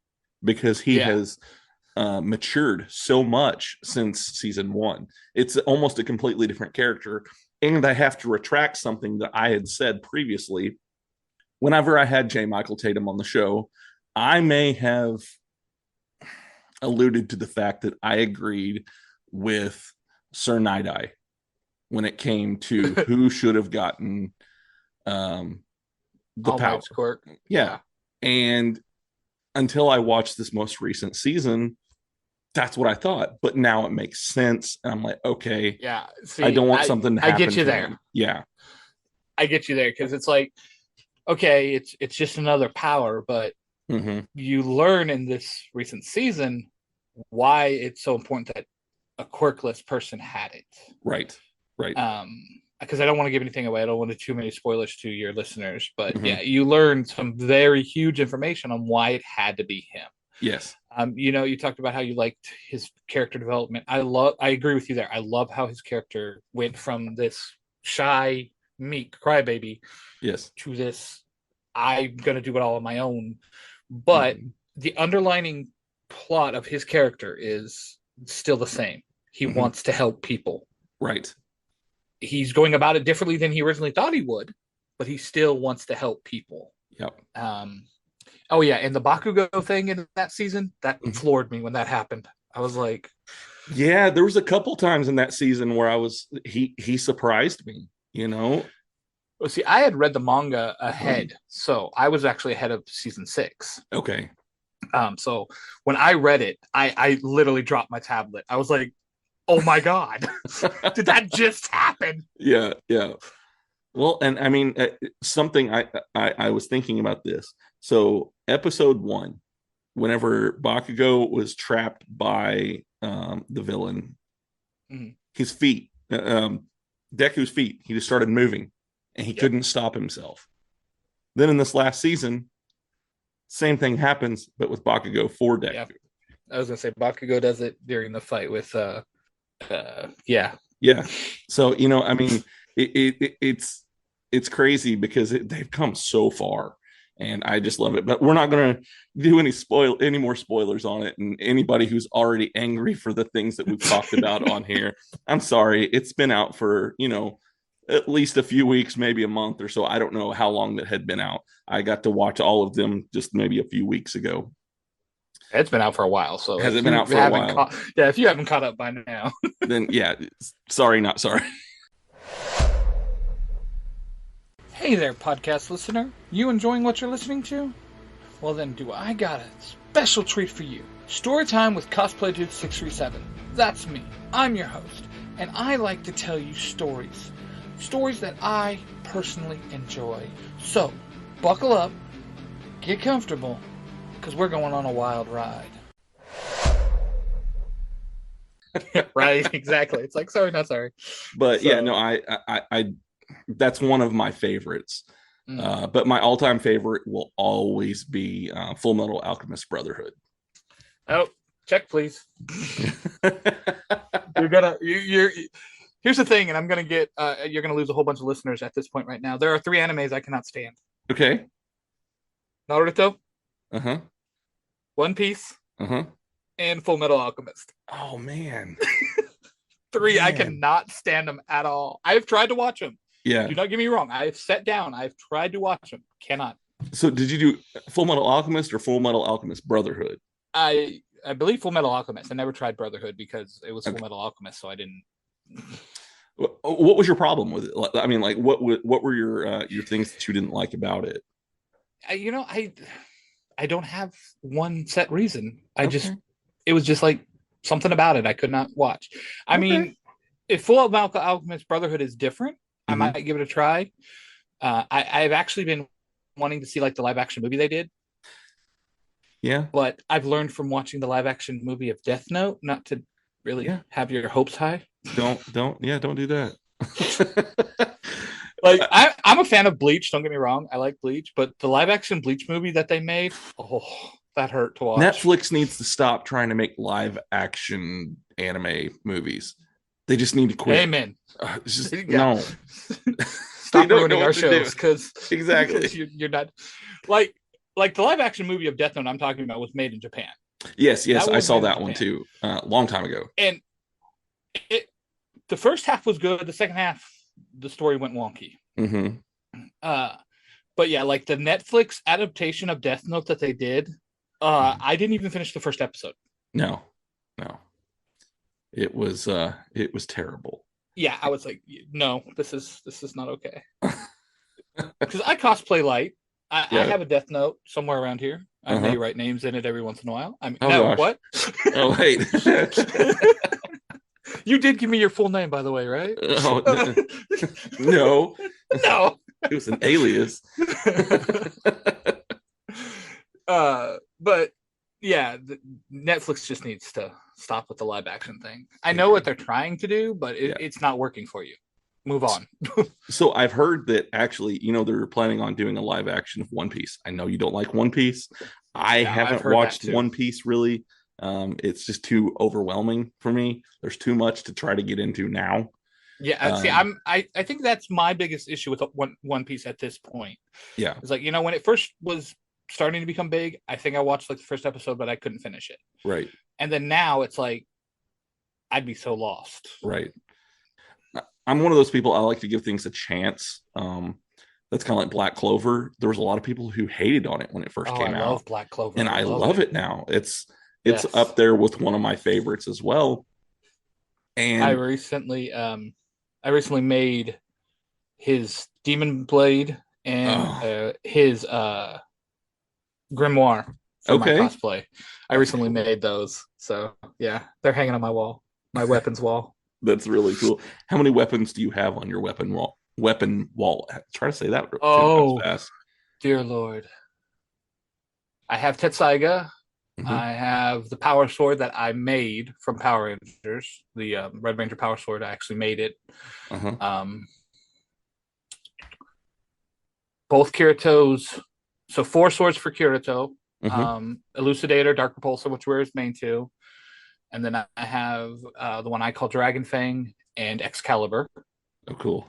[SPEAKER 2] because he has matured so much since season 1. It's almost a completely different character. And I have to retract something that I had said previously. Whenever I had J. Michael Tatum on the show, I may have alluded to the fact that I agreed with Sir Night-Eye when it came to who should have gotten the power. Yeah. And until I watched this most recent season, That's what I thought, but now it makes sense, and I'm like, okay,
[SPEAKER 11] Yeah, see,
[SPEAKER 2] I don't want something to happen.
[SPEAKER 11] I get you there.
[SPEAKER 2] Him. Yeah,
[SPEAKER 11] I get you there because it's like, okay, it's just another power, but you learn in this recent season why it's so important that a quirkless person had it.
[SPEAKER 2] Right.
[SPEAKER 11] Because I don't want to give anything away. I don't want to too many spoilers to your listeners, but yeah, you learn some very huge information on why it had to be him.
[SPEAKER 2] Yes.
[SPEAKER 11] You talked about how you liked his character development. I agree with you there. I love how his character went from this shy, meek crybaby,
[SPEAKER 2] yes,
[SPEAKER 11] to this I'm gonna do it all on my own. But the underlining plot of his character is still the same. He wants to help people.
[SPEAKER 2] Right.
[SPEAKER 11] He's going about it differently than he originally thought he would, but he still wants to help people.
[SPEAKER 2] Yep.
[SPEAKER 11] Oh yeah, and the Bakugo thing in that season, that floored me when that happened. I was like,
[SPEAKER 2] yeah, there was a couple times in that season where he surprised me, Well,
[SPEAKER 11] see, I had read the manga ahead, so I was actually ahead of season 6.
[SPEAKER 2] Okay.
[SPEAKER 11] So when I read it, I literally dropped my tablet. I was like, oh my God, did that just happen?
[SPEAKER 2] Yeah. Well, and I mean, something I was thinking about this. So episode 1, whenever Bakugo was trapped by the villain, his feet, Deku's feet, he just started moving and he couldn't stop himself. Then in this last season, same thing happens, but with Bakugo for Deku.
[SPEAKER 11] Yeah. I was going to say Bakugo does it during the fight with, yeah.
[SPEAKER 2] So, I mean, it's crazy because they've come so far. And I just love it, but we're not going to do any more spoilers on it. And anybody who's already angry for the things that we've talked about on here, I'm sorry. It's been out for, at least a few weeks, maybe a month or so. I don't know how long that had been out. I got to watch all of them just maybe a few weeks ago.
[SPEAKER 11] It's been out for a while. So
[SPEAKER 2] has it been out for a while?
[SPEAKER 11] If you haven't caught up by now,
[SPEAKER 2] then yeah, sorry, not sorry.
[SPEAKER 11] Hey there, podcast listener. You enjoying what you're listening to? Well then, I got a special treat for you. Story time with Cosplaydude637. That's me. I'm your host. And I like to tell you stories. Stories that I personally enjoy. So, buckle up, get comfortable, because we're going on a wild ride. Right, exactly. It's like, sorry, not sorry.
[SPEAKER 2] But so, yeah, no, I that's one of my favorites. But my all-time favorite will always be Full Metal Alchemist Brotherhood.
[SPEAKER 11] Oh, check, please. Here's the thing, and I'm gonna get you're gonna lose a whole bunch of listeners at this point right now. There are 3 animes I cannot stand.
[SPEAKER 2] Okay.
[SPEAKER 11] Naruto.
[SPEAKER 2] Uh-huh.
[SPEAKER 11] One Piece.
[SPEAKER 2] Uh-huh.
[SPEAKER 11] And Full Metal Alchemist.
[SPEAKER 2] Oh man.
[SPEAKER 11] 3, man. I cannot stand them at all. I've tried to watch them.
[SPEAKER 2] Yeah.
[SPEAKER 11] Do not get me wrong. I've sat down. I've tried to watch them. Cannot.
[SPEAKER 2] So did you do Full Metal Alchemist or Full Metal Alchemist Brotherhood?
[SPEAKER 11] I believe Full Metal Alchemist. I never tried Brotherhood because it was Full Metal Alchemist, so I didn't.
[SPEAKER 2] What was your problem with it? I mean, like, what were your things that you didn't like about it?
[SPEAKER 11] I don't have one set reason. It was just like something about it I could not watch. I mean, if Full Metal Alchemist Brotherhood is different, I might give it a try. I've actually been wanting to see like the live action movie they did.
[SPEAKER 2] Yeah. But
[SPEAKER 11] I've learned from watching the live action movie of Death Note not to really have your hopes high.
[SPEAKER 2] Don't do that.
[SPEAKER 11] Like I'm a fan of Bleach, don't get me wrong. I like Bleach, but the live action Bleach movie that they made, that hurt to watch.
[SPEAKER 2] Netflix needs to stop trying to make live action anime movies. They just need to quit.
[SPEAKER 11] Amen.
[SPEAKER 2] No.
[SPEAKER 11] Stop ruining our shows because
[SPEAKER 2] exactly
[SPEAKER 11] you're not like the live action movie of Death Note I'm talking about was made in Japan.
[SPEAKER 2] Yes, I saw that one too, a long time ago.
[SPEAKER 11] And the first half was good. The second half, the story went wonky. But yeah, like the Netflix adaptation of Death Note that they did, I didn't even finish the first episode.
[SPEAKER 2] No. It was terrible.
[SPEAKER 11] Yeah, I was like, no, this is not okay. Because I cosplay light. I have a Death Note somewhere around here. I may write names in it every once in a while. I mean, what?
[SPEAKER 2] Oh, wait.
[SPEAKER 11] You did give me your full name, by the way, right?
[SPEAKER 2] Oh, no.
[SPEAKER 11] No.
[SPEAKER 2] It was an alias.
[SPEAKER 11] But yeah, Netflix just needs to stop with the live action thing. I know what they're trying to do, but it's not working for you. Move on.
[SPEAKER 2] So I've heard that actually, they're planning on doing a live action of One Piece. I know you don't like One Piece. I haven't watched One Piece really. It's just too overwhelming for me. There's too much to try to get into now.
[SPEAKER 11] Yeah, see, I think that's my biggest issue with One Piece at this point.
[SPEAKER 2] Yeah,
[SPEAKER 11] it's like, when it first was starting to become big, I think I watched like the first episode, but I couldn't finish it.
[SPEAKER 2] Right.
[SPEAKER 11] And then now it's like I'd be so lost.
[SPEAKER 2] Right. I'm one of those people, I like to give things a chance. That's kind of like Black Clover. There was a lot of people who hated on it when it first came out. I love
[SPEAKER 11] Black Clover.
[SPEAKER 2] And I love it now. It's up there with one of my favorites as well. And
[SPEAKER 11] I recently made his Demon Blade and his Grimoire for my cosplay. I recently made those. So yeah, they're hanging on my wall, my weapons wall.
[SPEAKER 2] That's really cool. How many weapons do you have on your weapon wall? Try to say that.
[SPEAKER 11] Fast. Dear Lord. I have Tetsaiga. Mm-hmm. I have the power sword that I made from Power Rangers. The Red Ranger power sword. I actually made it. Both Kirito's. So 4 swords for Kirito. Elucidator, Dark Repulsor, which wears main 2. And then I have the one I call Dragon Fang and Excalibur.
[SPEAKER 2] Oh, cool.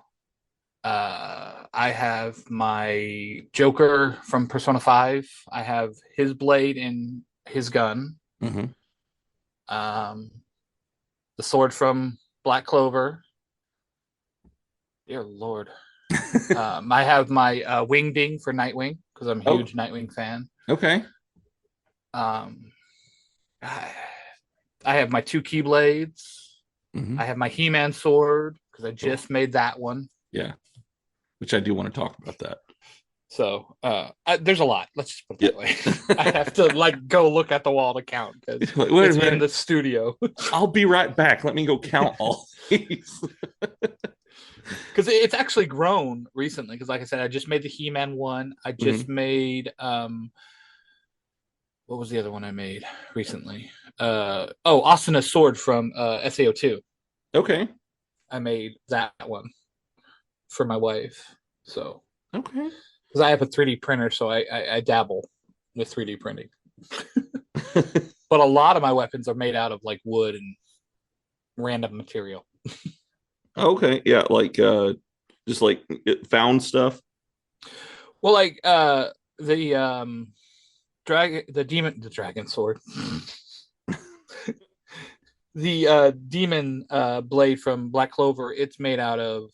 [SPEAKER 11] I have my Joker from Persona 5. I have his blade and his gun. The sword from Black Clover. Dear Lord. I have my Wingding for Nightwing because I'm a huge Nightwing fan.
[SPEAKER 2] Okay.
[SPEAKER 11] I have my 2 Keyblades. I have my He-Man sword because I just made that one.
[SPEAKER 2] Yeah, which I do want to talk about that.
[SPEAKER 11] So there's a lot. Let's just put it that way. I have to go look at the wall to count because it's in the studio.
[SPEAKER 2] I'll be right back. Let me go count all these.
[SPEAKER 11] Because it's actually grown recently. Because like I said, I just made the He-Man one. I just made what was the other one I made recently? Asana's sword from SAO2.
[SPEAKER 2] Okay.
[SPEAKER 11] I made that one for my wife. So
[SPEAKER 2] okay.
[SPEAKER 11] Because I have a 3D printer, so I dabble with 3D printing. But a lot of my weapons are made out of like wood and random material.
[SPEAKER 2] Okay. Yeah, like just like found stuff.
[SPEAKER 11] Well, like the dragon sword. The demon blade from Black Clover, it's made out of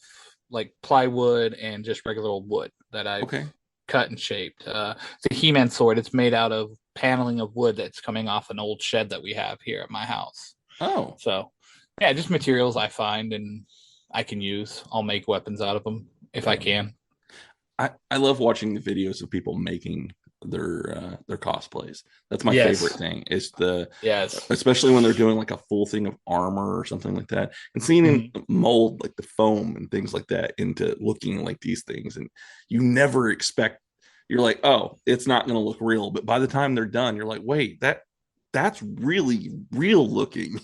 [SPEAKER 11] like plywood and just regular old wood that I've cut and shaped. The He-Man sword, it's made out of paneling of wood that's coming off an old shed that we have here at my house.
[SPEAKER 2] Oh.
[SPEAKER 11] So, yeah, just materials I find and I can use. I'll make weapons out of them if I can.
[SPEAKER 2] I love watching the videos of people making their cosplays. That's my favorite thing. Is especially when they're doing like a full thing of armor or something like that, and seeing them mold like the foam and things like that into looking like these things, and you never expect. You're like, oh, it's not going to look real, but by the time they're done, you're like, wait, that's really real looking.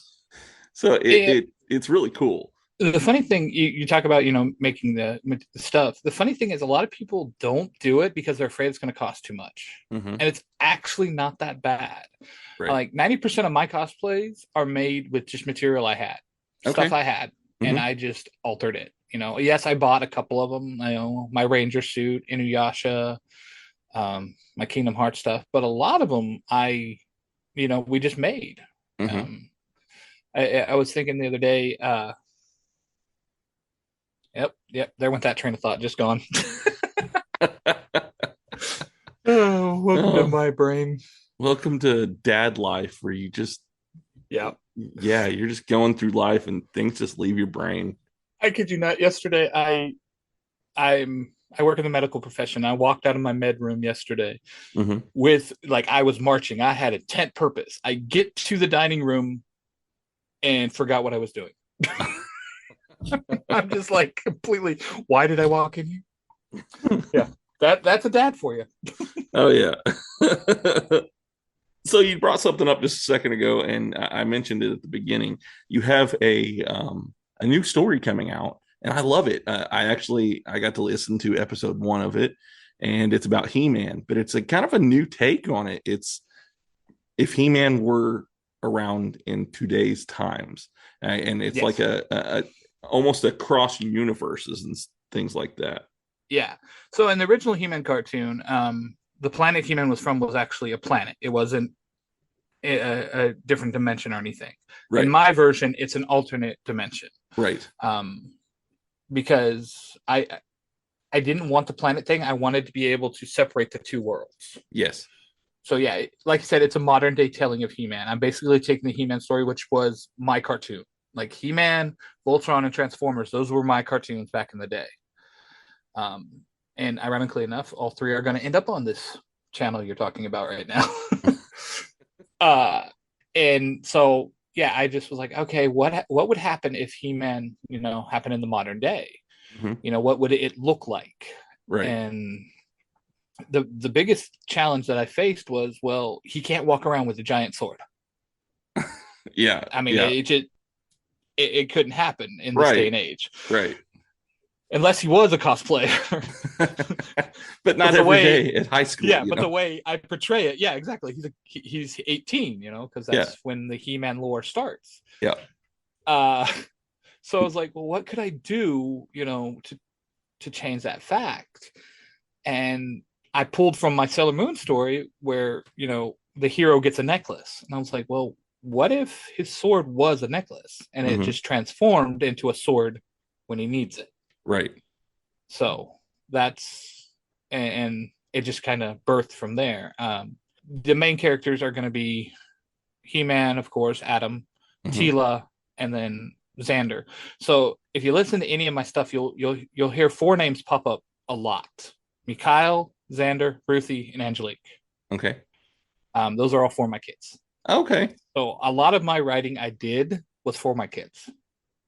[SPEAKER 2] So it's really cool.
[SPEAKER 11] The funny thing, you talk about, making the stuff. The funny thing is a lot of people don't do it because they're afraid it's going to cost too much. And it's actually not that bad. Right. Like 90% of my cosplays are made with just material I had, stuff I had, and I just altered it. Yes, I bought a couple of them, my Ranger suit, Inuyasha, my Kingdom Hearts stuff, but a lot of them we just made. I was thinking the other day, Yep. There went that train of thought. Just gone. Welcome to my brain.
[SPEAKER 2] Welcome to dad life, where you just you're just going through life and things just leave your brain.
[SPEAKER 11] I kid you not. Yesterday, I work in the medical profession. I walked out of my med room yesterday
[SPEAKER 2] Mm-hmm.
[SPEAKER 11] with like I was marching. I had intent purpose. I get to the dining room and forgot what I was doing. I'm just like completely. Why did I walk in here? Yeah, that's a dad for you.
[SPEAKER 2] Oh yeah. So you brought something up just a second ago, and I mentioned it at the beginning. You have a new story coming out, and I love it. I got to listen to episode 1 of it, and it's about He-Man, but it's a kind of a new take on it. It's if He-Man were around in today's times, and it's like a almost a cross universes and things like that.
[SPEAKER 11] Yeah. So in the original He-Man cartoon, the planet He-Man was from was actually a planet. It wasn't a different dimension or anything. Right. In my version, it's an alternate dimension.
[SPEAKER 2] Right.
[SPEAKER 11] Because I didn't want the planet thing. I wanted to be able to separate the two worlds.
[SPEAKER 2] Yes.
[SPEAKER 11] So yeah, like I said, it's a modern day telling of He-Man. I'm basically taking the He-Man story, which was my cartoon. Like He-Man, Voltron, and Transformers, those were my cartoons back in the day. And ironically enough, all 3 are going to end up on this channel you're talking about right now. And so, yeah, I just was like, okay, what would happen if He-Man, happened in the modern day? Mm-hmm. What would it look like?
[SPEAKER 2] Right.
[SPEAKER 11] And the biggest challenge that I faced was, well, he can't walk around with a giant sword.
[SPEAKER 2] Yeah.
[SPEAKER 11] I mean, it couldn't happen in this day and age.
[SPEAKER 2] Right.
[SPEAKER 11] Unless he was a cosplayer.
[SPEAKER 2] But not every day at high school.
[SPEAKER 11] Yeah, but the way I portray it, yeah, exactly. He's 18, because that's when the He-Man lore starts.
[SPEAKER 2] Yeah.
[SPEAKER 11] So I was like, well, what could I do, to change that fact? And I pulled from my Sailor Moon story where, the hero gets a necklace. And I was like, well, what if his sword was a necklace and it just transformed into a sword when he needs it?
[SPEAKER 2] Right.
[SPEAKER 11] So that's, and it just kind of birthed from there. The main characters are going to be He-Man, of course, Adam, Teela, and then Xander. So if you listen to any of my stuff, you'll hear 4 names pop up a lot: Mikhail, Xander, Ruthie, and Angelique.
[SPEAKER 2] Okay.
[SPEAKER 11] Those are all for my kids.
[SPEAKER 2] Okay.
[SPEAKER 11] So a lot of my writing I did was for my kids.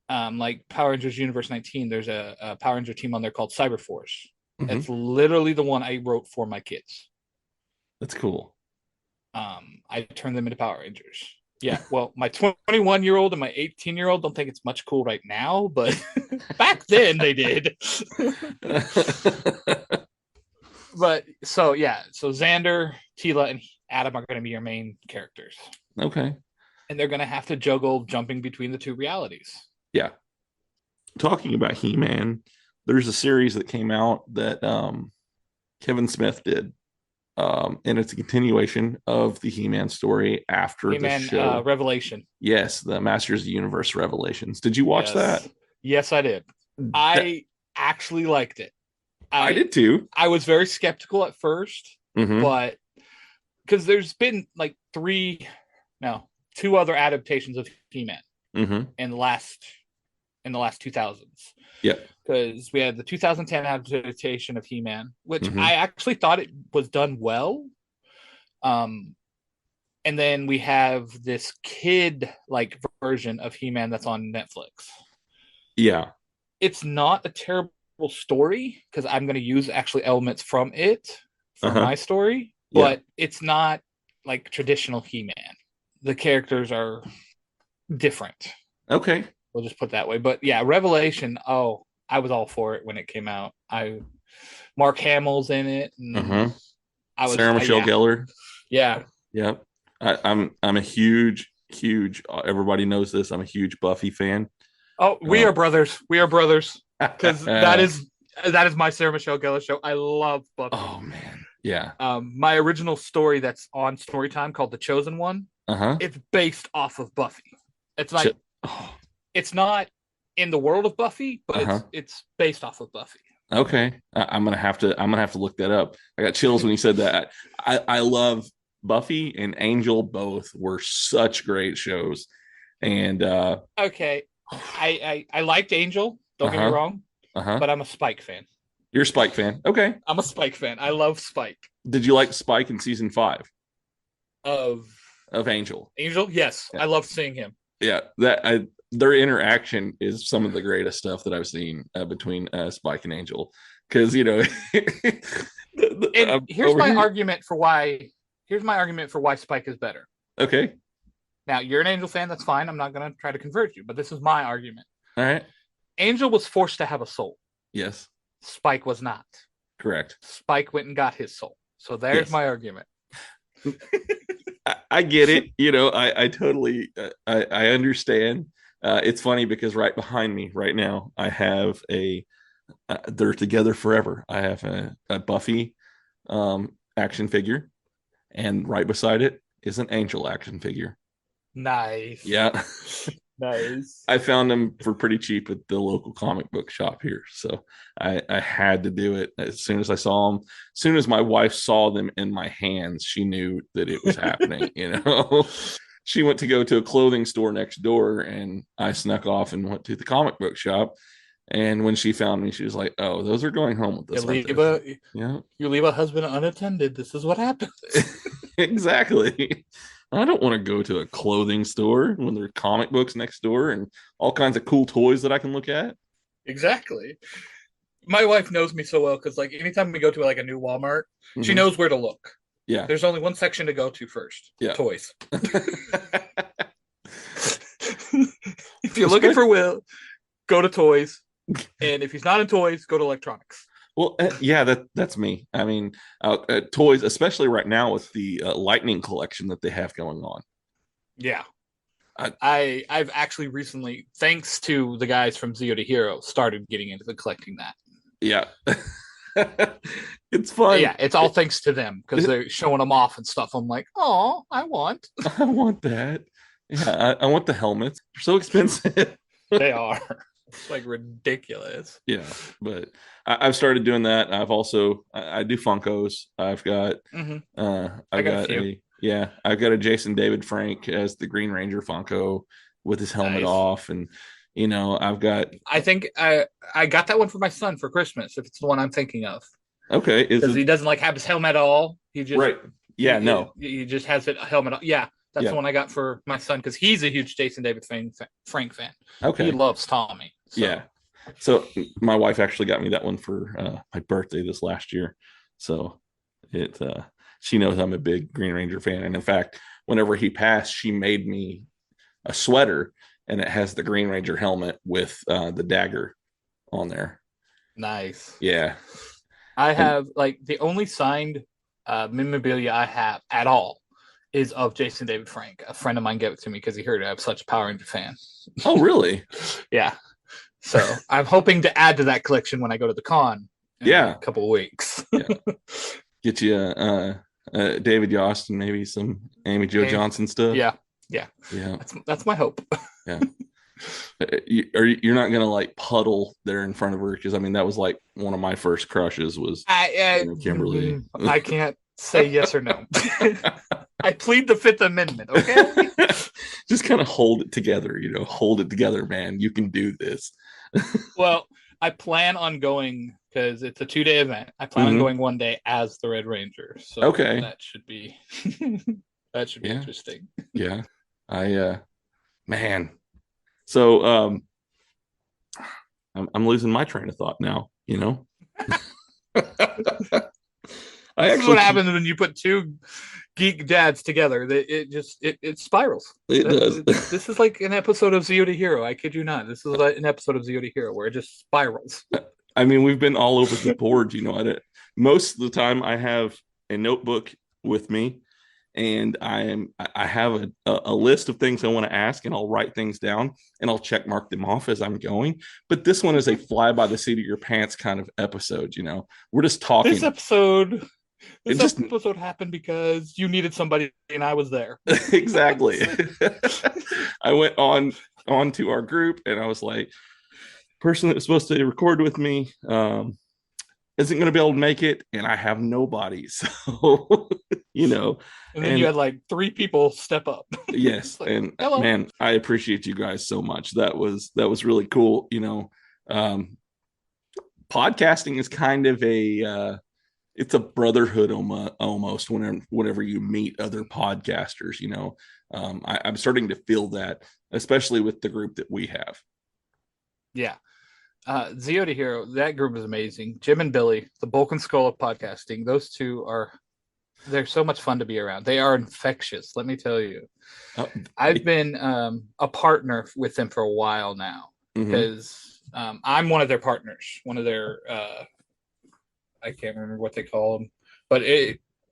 [SPEAKER 11] Like Power Rangers Universe 19, there's a Power Ranger team on there called Cyberforce. It's literally the one I wrote for my kids.
[SPEAKER 2] That's cool.
[SPEAKER 11] I turned them into Power Rangers. Yeah, well, my 21-year-old and my 18-year-old don't think it's much cool right now, but back then they did. But so Xander, Teela, and Adam are going to be your main characters.
[SPEAKER 2] Okay.
[SPEAKER 11] And they're going to have to juggle jumping between the 2 realities.
[SPEAKER 2] Yeah. Talking about He-Man, there's a series that came out that Kevin Smith did. And it's a continuation of the He-Man story after
[SPEAKER 11] He-Man,
[SPEAKER 2] the show.
[SPEAKER 11] Revelation.
[SPEAKER 2] Yes, the Masters of the Universe Revelations. Did you watch that?
[SPEAKER 11] Yes, I did. I actually liked it.
[SPEAKER 2] I did too.
[SPEAKER 11] I was very skeptical at first, but because there's been like 2 other adaptations of He-Man in the last 2000s.
[SPEAKER 2] Yeah.
[SPEAKER 11] Because we had the 2010 adaptation of He-Man, which I actually thought it was done well. And then we have this kid-like version of He-Man that's on Netflix.
[SPEAKER 2] Yeah.
[SPEAKER 11] It's not a terrible story, because I'm going to use actually elements from it for my story, but it's not like traditional He-Man. The characters are different.
[SPEAKER 2] Okay.
[SPEAKER 11] We'll just put it that way. But yeah, Revelation, I was all for it when it came out. Mark Hamill's in it. And
[SPEAKER 2] Sarah Michelle Gellar.
[SPEAKER 11] Yeah.
[SPEAKER 2] Yep. I'm a huge, everybody knows this, I'm a huge Buffy fan.
[SPEAKER 11] Oh, we are brothers. We are brothers. Because that is my Sarah Michelle Gellar show. I love Buffy.
[SPEAKER 2] Oh man. Yeah.
[SPEAKER 11] My original story that's on Storytime called The Chosen One. It's based off of Buffy. It's like it's not in the world of Buffy, but it's based off of Buffy.
[SPEAKER 2] Okay. I'm gonna have to look that up. I got chills when you said that. I love Buffy and Angel, both were such great shows. And
[SPEAKER 11] okay. I liked Angel, don't get me wrong, but I'm a Spike fan.
[SPEAKER 2] You're a Spike fan. Okay.
[SPEAKER 11] I'm a Spike fan. I love Spike.
[SPEAKER 2] Did you like Spike in season 5
[SPEAKER 11] of
[SPEAKER 2] Angel?
[SPEAKER 11] Angel, yes. Yeah. I love seeing him.
[SPEAKER 2] Yeah, their interaction is some of the greatest stuff that I've seen between Spike and Angel. Because
[SPEAKER 11] here's my argument for why Spike is better.
[SPEAKER 2] Okay.
[SPEAKER 11] Now you're an Angel fan. That's fine. I'm not going to try to convert you, but this is my argument.
[SPEAKER 2] All right.
[SPEAKER 11] Angel was forced to have a soul.
[SPEAKER 2] Yes.
[SPEAKER 11] Spike was not.
[SPEAKER 2] Correct.
[SPEAKER 11] Spike went and got his soul. So there's my argument.
[SPEAKER 2] I get it. I totally, I understand. It's funny because right behind me right now, I have they're together forever. I have a Buffy action figure, and right beside it is an Angel action figure.
[SPEAKER 11] Nice.
[SPEAKER 2] Yeah.
[SPEAKER 11] Nice.
[SPEAKER 2] I found them for pretty cheap at the local comic book shop here. So I had to do it as soon as I saw them. As soon as my wife saw them in my hands, she knew that it was happening. She went to go to a clothing store next door, and I snuck off and went to the comic book shop. And when she found me, she was like, "Oh, those are going home with this."
[SPEAKER 11] You leave a husband unattended. This is what happens.
[SPEAKER 2] Exactly. I don't want to go to a clothing store when there are comic books next door and all kinds of cool toys that I can look at.
[SPEAKER 11] Exactly. My wife knows me so well because, like, anytime we go to like a new Walmart, she knows where to look.
[SPEAKER 2] Yeah.
[SPEAKER 11] There's only one section to go to first.
[SPEAKER 2] Yeah.
[SPEAKER 11] Toys. If you're looking for Will, go to toys. And if he's not in toys, go to electronics.
[SPEAKER 2] Well, that's me. I mean, toys, especially right now with the Lightning collection that they have going on. Yeah.
[SPEAKER 11] I've actually recently, thanks to the guys from Zero to Hero, started getting into collecting that.
[SPEAKER 2] Yeah. It's fun.
[SPEAKER 11] Yeah, it's all thanks to them because they're showing them off and stuff. I'm like, oh, I want
[SPEAKER 2] that. Yeah, I want the helmets. They're so expensive.
[SPEAKER 11] They are. It's like ridiculous.
[SPEAKER 2] Yeah, but I've started doing that. I've also I do Funkos. I've got I've got a Jason David Frank as the Green Ranger Funko with his helmet off, and I've got.
[SPEAKER 11] I think I got that one for my son for Christmas. If it's the one I'm thinking of.
[SPEAKER 2] Okay,
[SPEAKER 11] because he doesn't have his helmet at all. He just
[SPEAKER 2] he
[SPEAKER 11] just has it helmet. Yeah. That's the one I got for my son because he's a huge Jason David Frank fan.
[SPEAKER 2] Okay.
[SPEAKER 11] He loves Tommy. So.
[SPEAKER 2] Yeah. So my wife actually got me that one for my birthday this last year. So she knows I'm a big Green Ranger fan. And in fact, whenever he passed, she made me a sweater, and it has the Green Ranger helmet with the dagger on there.
[SPEAKER 11] Nice.
[SPEAKER 2] Yeah.
[SPEAKER 11] I have the only signed memorabilia I have at all is of Jason David Frank. A friend of mine gave it to me because he heard I'm such a Power Ranger fan.
[SPEAKER 2] Oh, really?
[SPEAKER 11] Yeah. So I'm hoping to add to that collection when I go to the con in a couple of weeks.
[SPEAKER 2] Yeah. Get you David Yost and maybe some Amy Jo Johnson stuff.
[SPEAKER 11] Yeah. That's my hope.
[SPEAKER 2] Yeah. You're not gonna puddle there in front of her, because I mean that was one of my first crushes was Kimberly.
[SPEAKER 11] I can't say yes or no. I plead the Fifth Amendment, okay?
[SPEAKER 2] Just kind of hold it together, hold it together, man. You can do this.
[SPEAKER 11] Well, I plan on going because it's a 2-day event. I plan on going one day as the Red Ranger. So that should be interesting.
[SPEAKER 2] Yeah. Man. So I'm losing my train of thought now,
[SPEAKER 11] This is what happens when you put two geek dads together. It spirals.
[SPEAKER 2] It does.
[SPEAKER 11] This is like an episode of Zero to Hero. I kid you not. This is like an episode of Zero to Hero where it just spirals.
[SPEAKER 2] I mean, we've been all over the board. Most of the time, I have a notebook with me, and I have a list of things I want to ask, and I'll write things down, and I'll check mark them off as I'm going. But this one is a fly by the seat of your pants kind of episode. We're just talking.
[SPEAKER 11] This episode happened because you needed somebody, and I was there.
[SPEAKER 2] Exactly. I went on to our group, and I was like, person that was supposed to record with me isn't going to be able to make it, and I have nobody. So,
[SPEAKER 11] And then you had 3 people step up.
[SPEAKER 2] Yes. And hello. Man, I appreciate you guys so much. That was really cool. podcasting is kind of it's a brotherhood almost whenever you meet other podcasters, you know. I'm starting to feel that, especially with the group that we have.
[SPEAKER 11] Yeah. Zio to Hero, that group is amazing. Jim and Billy, the bulk and skull of podcasting, those two they're so much fun to be around. They are infectious, let me tell you. I've been a partner with them for a while now, because I'm one of their partners, one of their I can't remember what they call them, but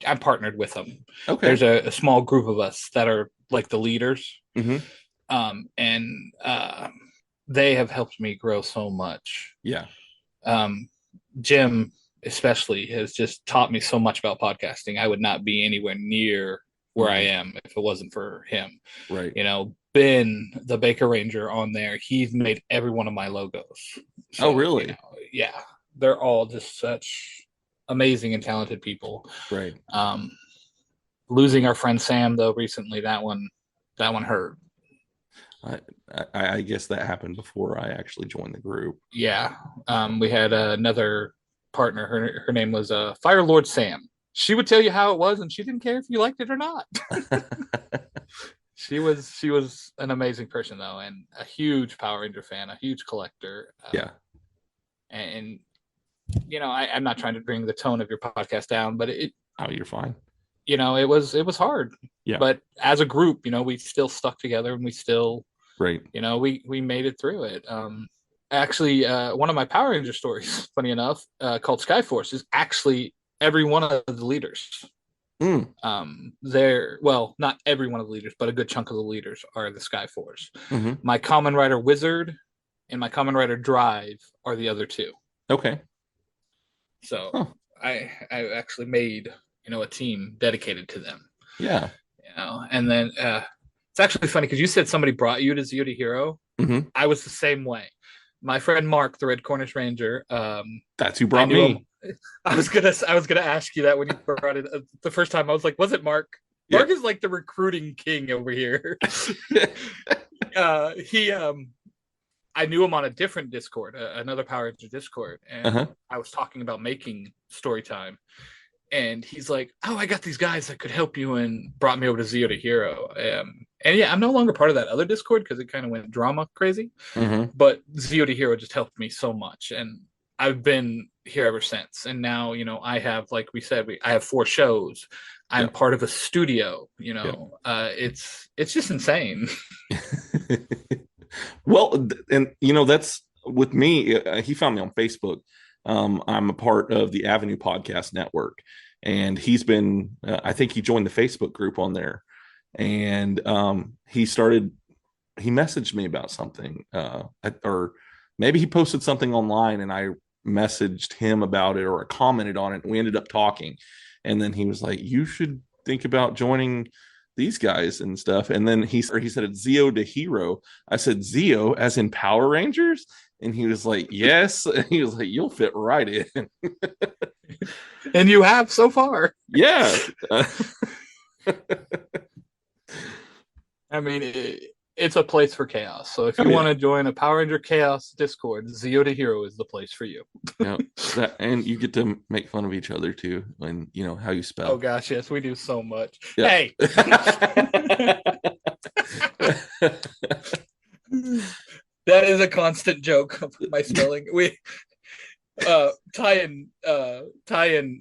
[SPEAKER 11] I'm partnered with them. Okay. There's a small group of us that are like the leaders, and they have helped me grow so much. Yeah. Jim especially has just taught me so much about podcasting. I would not be anywhere near where I am if it wasn't for him. Right. You know, Ben, the Baker Ranger on there, he's made every one of my logos. So, oh, really? You know, yeah. They're all just such amazing and talented people. Right. Losing our friend Sam though recently, that one hurt.
[SPEAKER 2] I guess that happened before I actually joined the group.
[SPEAKER 11] Yeah. We had another partner. Her name was Fire Lord Sam. She would tell you how it was, and she didn't care if you liked it or not. She was an amazing person though, and a huge Power Ranger fan, a huge collector. Yeah. And you know, I'm not trying to bring the tone of your podcast down, but
[SPEAKER 2] you're fine.
[SPEAKER 11] You know, it was hard. Yeah. But as a group, you know, we still stuck together, and we still, you know, we made it through it. Actually, one of my Power Ranger stories, funny enough, called Skyforce, is actually every one of the leaders. Well, not every one of the leaders, but a good chunk of the leaders are the Skyforce. My Common Rider Wizard and my Common Rider Drive are the other two. Okay. So I actually made, you know, a team dedicated to them. Yeah. You know, and then it's actually funny because you said somebody brought you to Zio to Hero. I was the same way. My friend Mark, the Red Cornish Ranger.
[SPEAKER 2] That's who brought me.
[SPEAKER 11] I was gonna ask you that when you brought it the first time. I was like, was it Mark? Mark is like the recruiting king over here. I knew him on a different Discord, another Power Ranger Discord, and I was talking about making story time, and he's like, "Oh, I got these guys that could help you," and brought me over to Zio to Hero. And yeah, I'm no longer part of that other Discord because it kind of went drama crazy. But Zio to Hero just helped me so much, and I've been here ever since. And now, you know, I have, like we said, I have 4 shows. I'm part of a studio. You know, it's just insane.
[SPEAKER 2] Well, and you know, that's with me. He found me on Facebook. I'm a part of the OIW Podcast Network, and he's been. I think he joined the Facebook group on there, and he messaged me about something, or maybe he posted something online, and I messaged him about it, or I commented on it, and we ended up talking. And then he was like, "You should think about joining these guys and stuff." And then he said it's Zio to Hero. I said, Zio as in Power Rangers? And he was like, yes. And he was like, you'll fit right in.
[SPEAKER 11] And you have so far.
[SPEAKER 2] Yeah.
[SPEAKER 11] I mean, it's a place for chaos. So if you want to join a Power Ranger Chaos Discord, Zio to Hero is the place for you.
[SPEAKER 2] Yeah, and you get to make fun of each other too, and you know how you spell.
[SPEAKER 11] Oh gosh, yes, we do so much. Yeah. Hey. That is a constant joke of my spelling. We Ty and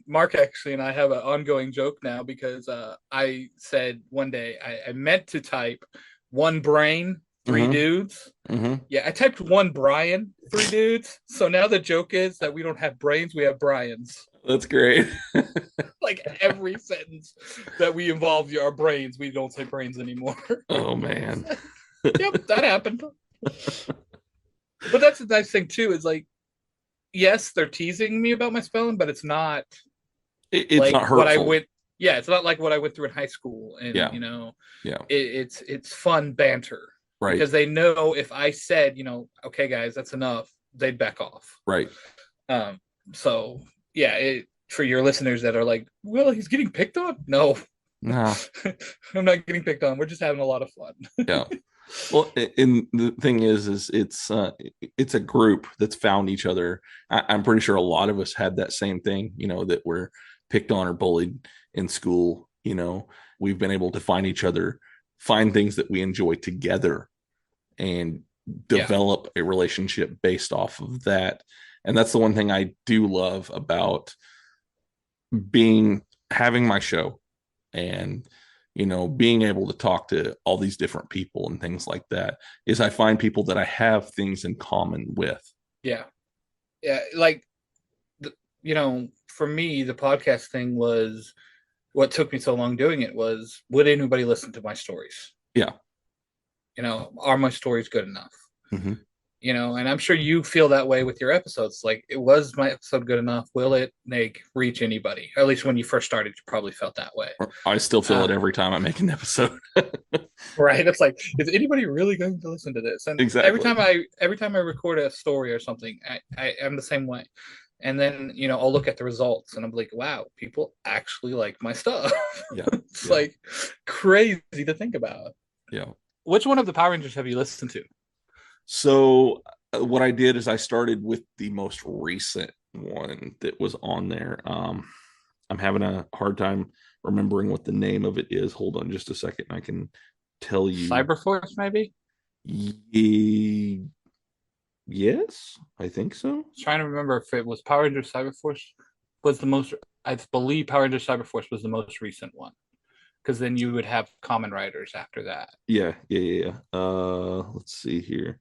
[SPEAKER 11] Mark actually and I have an ongoing joke now because I said one day I meant to type 1 brain, 3 dudes. Yeah, I typed 1 Brian, 3 dudes. So now the joke is that we don't have brains, we have Brians.
[SPEAKER 2] That's great.
[SPEAKER 11] Like every sentence that we involve our brains, we don't say brains anymore.
[SPEAKER 2] Oh man.
[SPEAKER 11] Yep, that happened. But that's the nice thing too, is like, yes, they're teasing me about my spelling, but it's not.
[SPEAKER 2] It's like not hurtful.
[SPEAKER 11] What I went. Yeah, it's not like what I went through in high school, and you know, it's fun banter, right? Because they know if I said, you know, okay, guys, that's enough, they'd back off,
[SPEAKER 2] right?
[SPEAKER 11] So yeah, for your listeners that are like, well, he's getting picked on. No, I'm not getting picked on. We're just having a lot of fun.
[SPEAKER 2] Yeah. Well, and the thing is it's a group that's found each other. I'm pretty sure a lot of us had that same thing, that we're picked on or bullied in school. We've been able to find each other, find things that we enjoy together, and develop a relationship based off of that. And that's the one thing I do love about having my show, and being able to talk to all these different people and things like that, is I find people that I have things in common with.
[SPEAKER 11] Yeah. Like, for me, the podcast thing was what took me so long doing it was, would anybody listen to my stories?
[SPEAKER 2] Yeah.
[SPEAKER 11] Are my stories good enough?
[SPEAKER 2] Mm-hmm.
[SPEAKER 11] And I'm sure you feel that way with your episodes. Like, was my episode good enough? Will it reach anybody? Or at least when you first started, you probably felt that way.
[SPEAKER 2] I still feel it every time I make an episode.
[SPEAKER 11] Right. It's like, is anybody really going to listen to this? And
[SPEAKER 2] exactly.
[SPEAKER 11] every time I record a story or something, I am the same way. And then, I'll look at the results and I'm like, wow, people actually like my stuff.
[SPEAKER 2] Yeah.
[SPEAKER 11] It's like crazy to think about.
[SPEAKER 2] Yeah.
[SPEAKER 11] Which one of the Power Rangers have you listened to?
[SPEAKER 2] So what I did is I started with the most recent one that was on there. I'm having a hard time remembering what the name of it is. Hold on just a second. I can tell you.
[SPEAKER 11] Cyberforce, maybe?
[SPEAKER 2] Yes, I think so.
[SPEAKER 11] I was trying to remember if it was Power Rangers Cyberforce was the most. I believe Power Rangers Cyberforce was the most recent one, because then you would have Common Riders after that.
[SPEAKER 2] Yeah. Let's see here.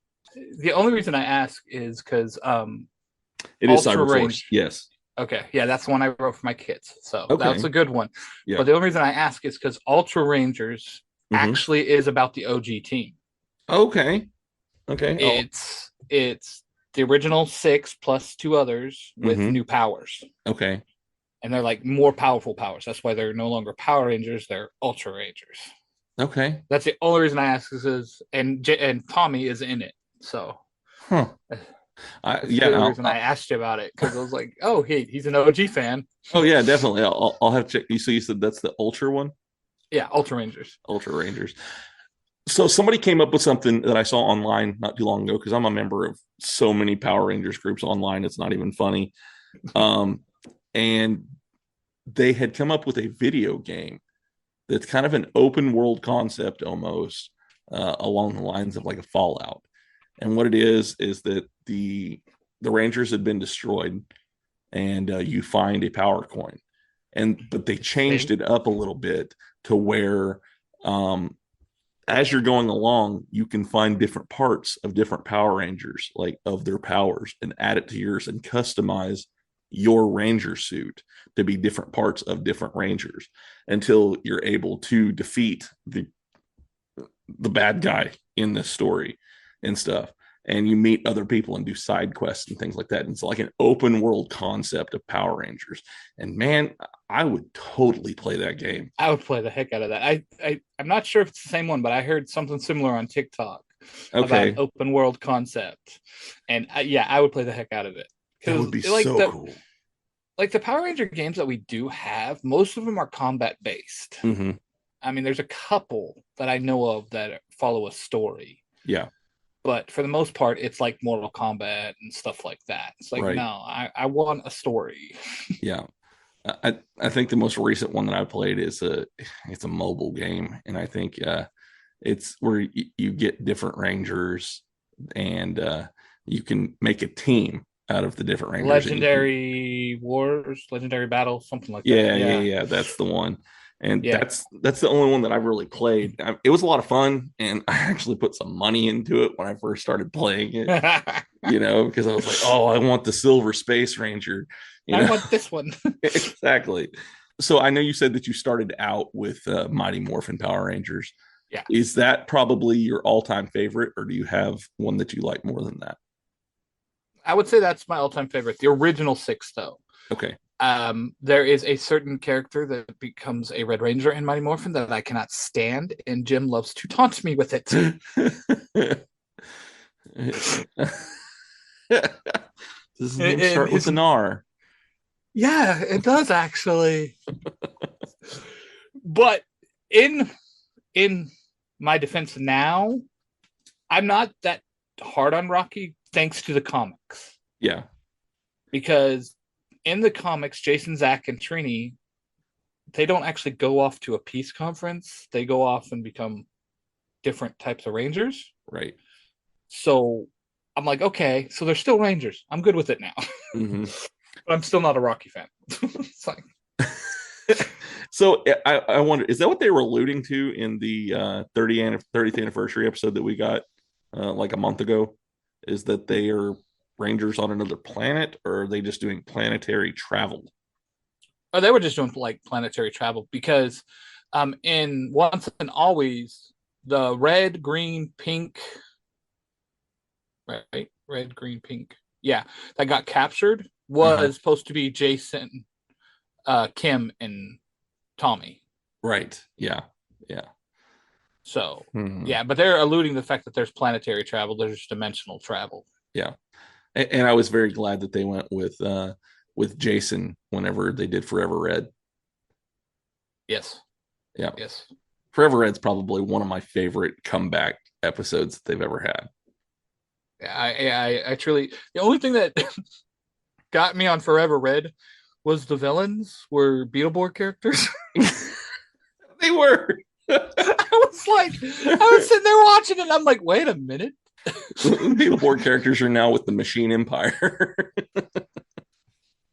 [SPEAKER 11] The only reason I ask is because
[SPEAKER 2] it is Cyberforce. Yes.
[SPEAKER 11] Okay. Yeah, that's the one I wrote for my kids. So
[SPEAKER 2] okay.
[SPEAKER 11] That's a good one.
[SPEAKER 2] Yeah.
[SPEAKER 11] But the only reason I ask is because Ultra Rangers actually is about the OG team.
[SPEAKER 2] Okay.
[SPEAKER 11] It's the original 6 plus 2 others with new powers.
[SPEAKER 2] Okay.
[SPEAKER 11] And they're like more powerful powers. That's why they're no longer Power Rangers. They're Ultra Rangers.
[SPEAKER 2] Okay.
[SPEAKER 11] That's the only reason I ask and Tommy is in it. So.
[SPEAKER 2] Huh.
[SPEAKER 11] The reason I asked you about it, because I was like, oh, he's an OG fan.
[SPEAKER 2] Oh yeah, definitely. I'll have to check. So you said that's the Ultra one?
[SPEAKER 11] Yeah, Ultra Rangers.
[SPEAKER 2] So somebody came up with something that I saw online not too long ago, because I'm a member of so many Power Rangers groups online, it's not even funny. And they had come up with a video game that's kind of an open world concept almost, along the lines of like a Fallout. And what it is that the Rangers had been destroyed, and you find a power coin, but they changed it up a little bit to where, as you're going along, you can find different parts of different Power Rangers, like of their powers, and add it to yours and customize your Ranger suit to be different parts of different Rangers until you're able to defeat the bad guy in this story and stuff. And you meet other people and do side quests and things like that. And it's like an open world concept of Power Rangers. And man, I would totally play that game.
[SPEAKER 11] I would play the heck out of that. I'm not sure if it's the same one, but I heard something similar on TikTok about an open world concept. And I would play the heck out of it.
[SPEAKER 2] That would be so cool.
[SPEAKER 11] Like the Power Ranger games that we do have, most of them are combat based.
[SPEAKER 2] Mm-hmm.
[SPEAKER 11] I mean, there's a couple that I know of that follow a story.
[SPEAKER 2] Yeah.
[SPEAKER 11] But for the most part, it's like Mortal Kombat and stuff like that. It's like, no, I want a story.
[SPEAKER 2] Yeah. I think the most recent one that I played it's a mobile game. And I think it's where you get different Rangers, and you can make a team out of the different Rangers.
[SPEAKER 11] Legendary Wars, Legendary Battle, something like that.
[SPEAKER 2] Yeah. That's the one. And that's the only one that I've really played. It was a lot of fun, and I actually put some money into it when I first started playing it. Because I was like, oh, I want the Silver Space Ranger.
[SPEAKER 11] I want this one.
[SPEAKER 2] Exactly. So I know you said that you started out with Mighty Morphing Power Rangers.
[SPEAKER 11] Yeah.
[SPEAKER 2] Is that probably your all-time favorite, or do you have one that you like more than that?
[SPEAKER 11] I would say that's my all-time favorite. The original 6, though.
[SPEAKER 2] Okay.
[SPEAKER 11] There is a certain character that becomes a Red Ranger in Mighty Morphin that I cannot stand, and Jim loves to taunt me with it.
[SPEAKER 2] Does his name start with an R?
[SPEAKER 11] Yeah, it does actually. But in my defense now, I'm not that hard on Rocky thanks to the comics.
[SPEAKER 2] Yeah.
[SPEAKER 11] Because in the comics, Jason, Zach, and Trini, they don't actually go off to a peace conference. They go off and become different types of Rangers.
[SPEAKER 2] Right.
[SPEAKER 11] So I'm like, okay, so they're still Rangers. I'm good with it now.
[SPEAKER 2] Mm-hmm.
[SPEAKER 11] But I'm still not a Rocky fan. It's like...
[SPEAKER 2] So I wonder, is that what they were alluding to in the 30th anniversary episode that we got like a month ago? Is that they are Rangers on another planet, or are they just doing planetary travel?
[SPEAKER 11] Oh, they were just doing like planetary travel, because in Once and Always, the red, green, pink, right? Red, green, pink. Yeah, that got captured was supposed to be Jason, Kim, and Tommy.
[SPEAKER 2] Right. Yeah. Yeah.
[SPEAKER 11] So, yeah, but they're alluding to the fact that there's planetary travel, there's dimensional travel.
[SPEAKER 2] Yeah. And I was very glad that they went with Jason whenever they did Forever Red.
[SPEAKER 11] Yes.
[SPEAKER 2] Yeah.
[SPEAKER 11] Yes.
[SPEAKER 2] Forever Red's probably one of my favorite comeback episodes that they've ever had.
[SPEAKER 11] Yeah, I truly, the only thing that got me on Forever Red was the villains were Beetleborg characters.
[SPEAKER 2] They were.
[SPEAKER 11] I was sitting there watching it, and I'm like, wait a minute.
[SPEAKER 2] The Beetleborg characters are now with the Machine Empire.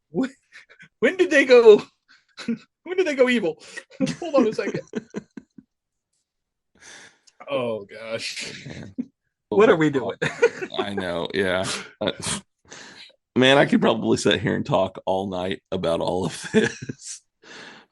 [SPEAKER 11] When did they go? When did they go evil? Hold on a second. Oh gosh. Man. What are we doing?
[SPEAKER 2] I know. Yeah. Man, I could probably sit here and talk all night about all of this.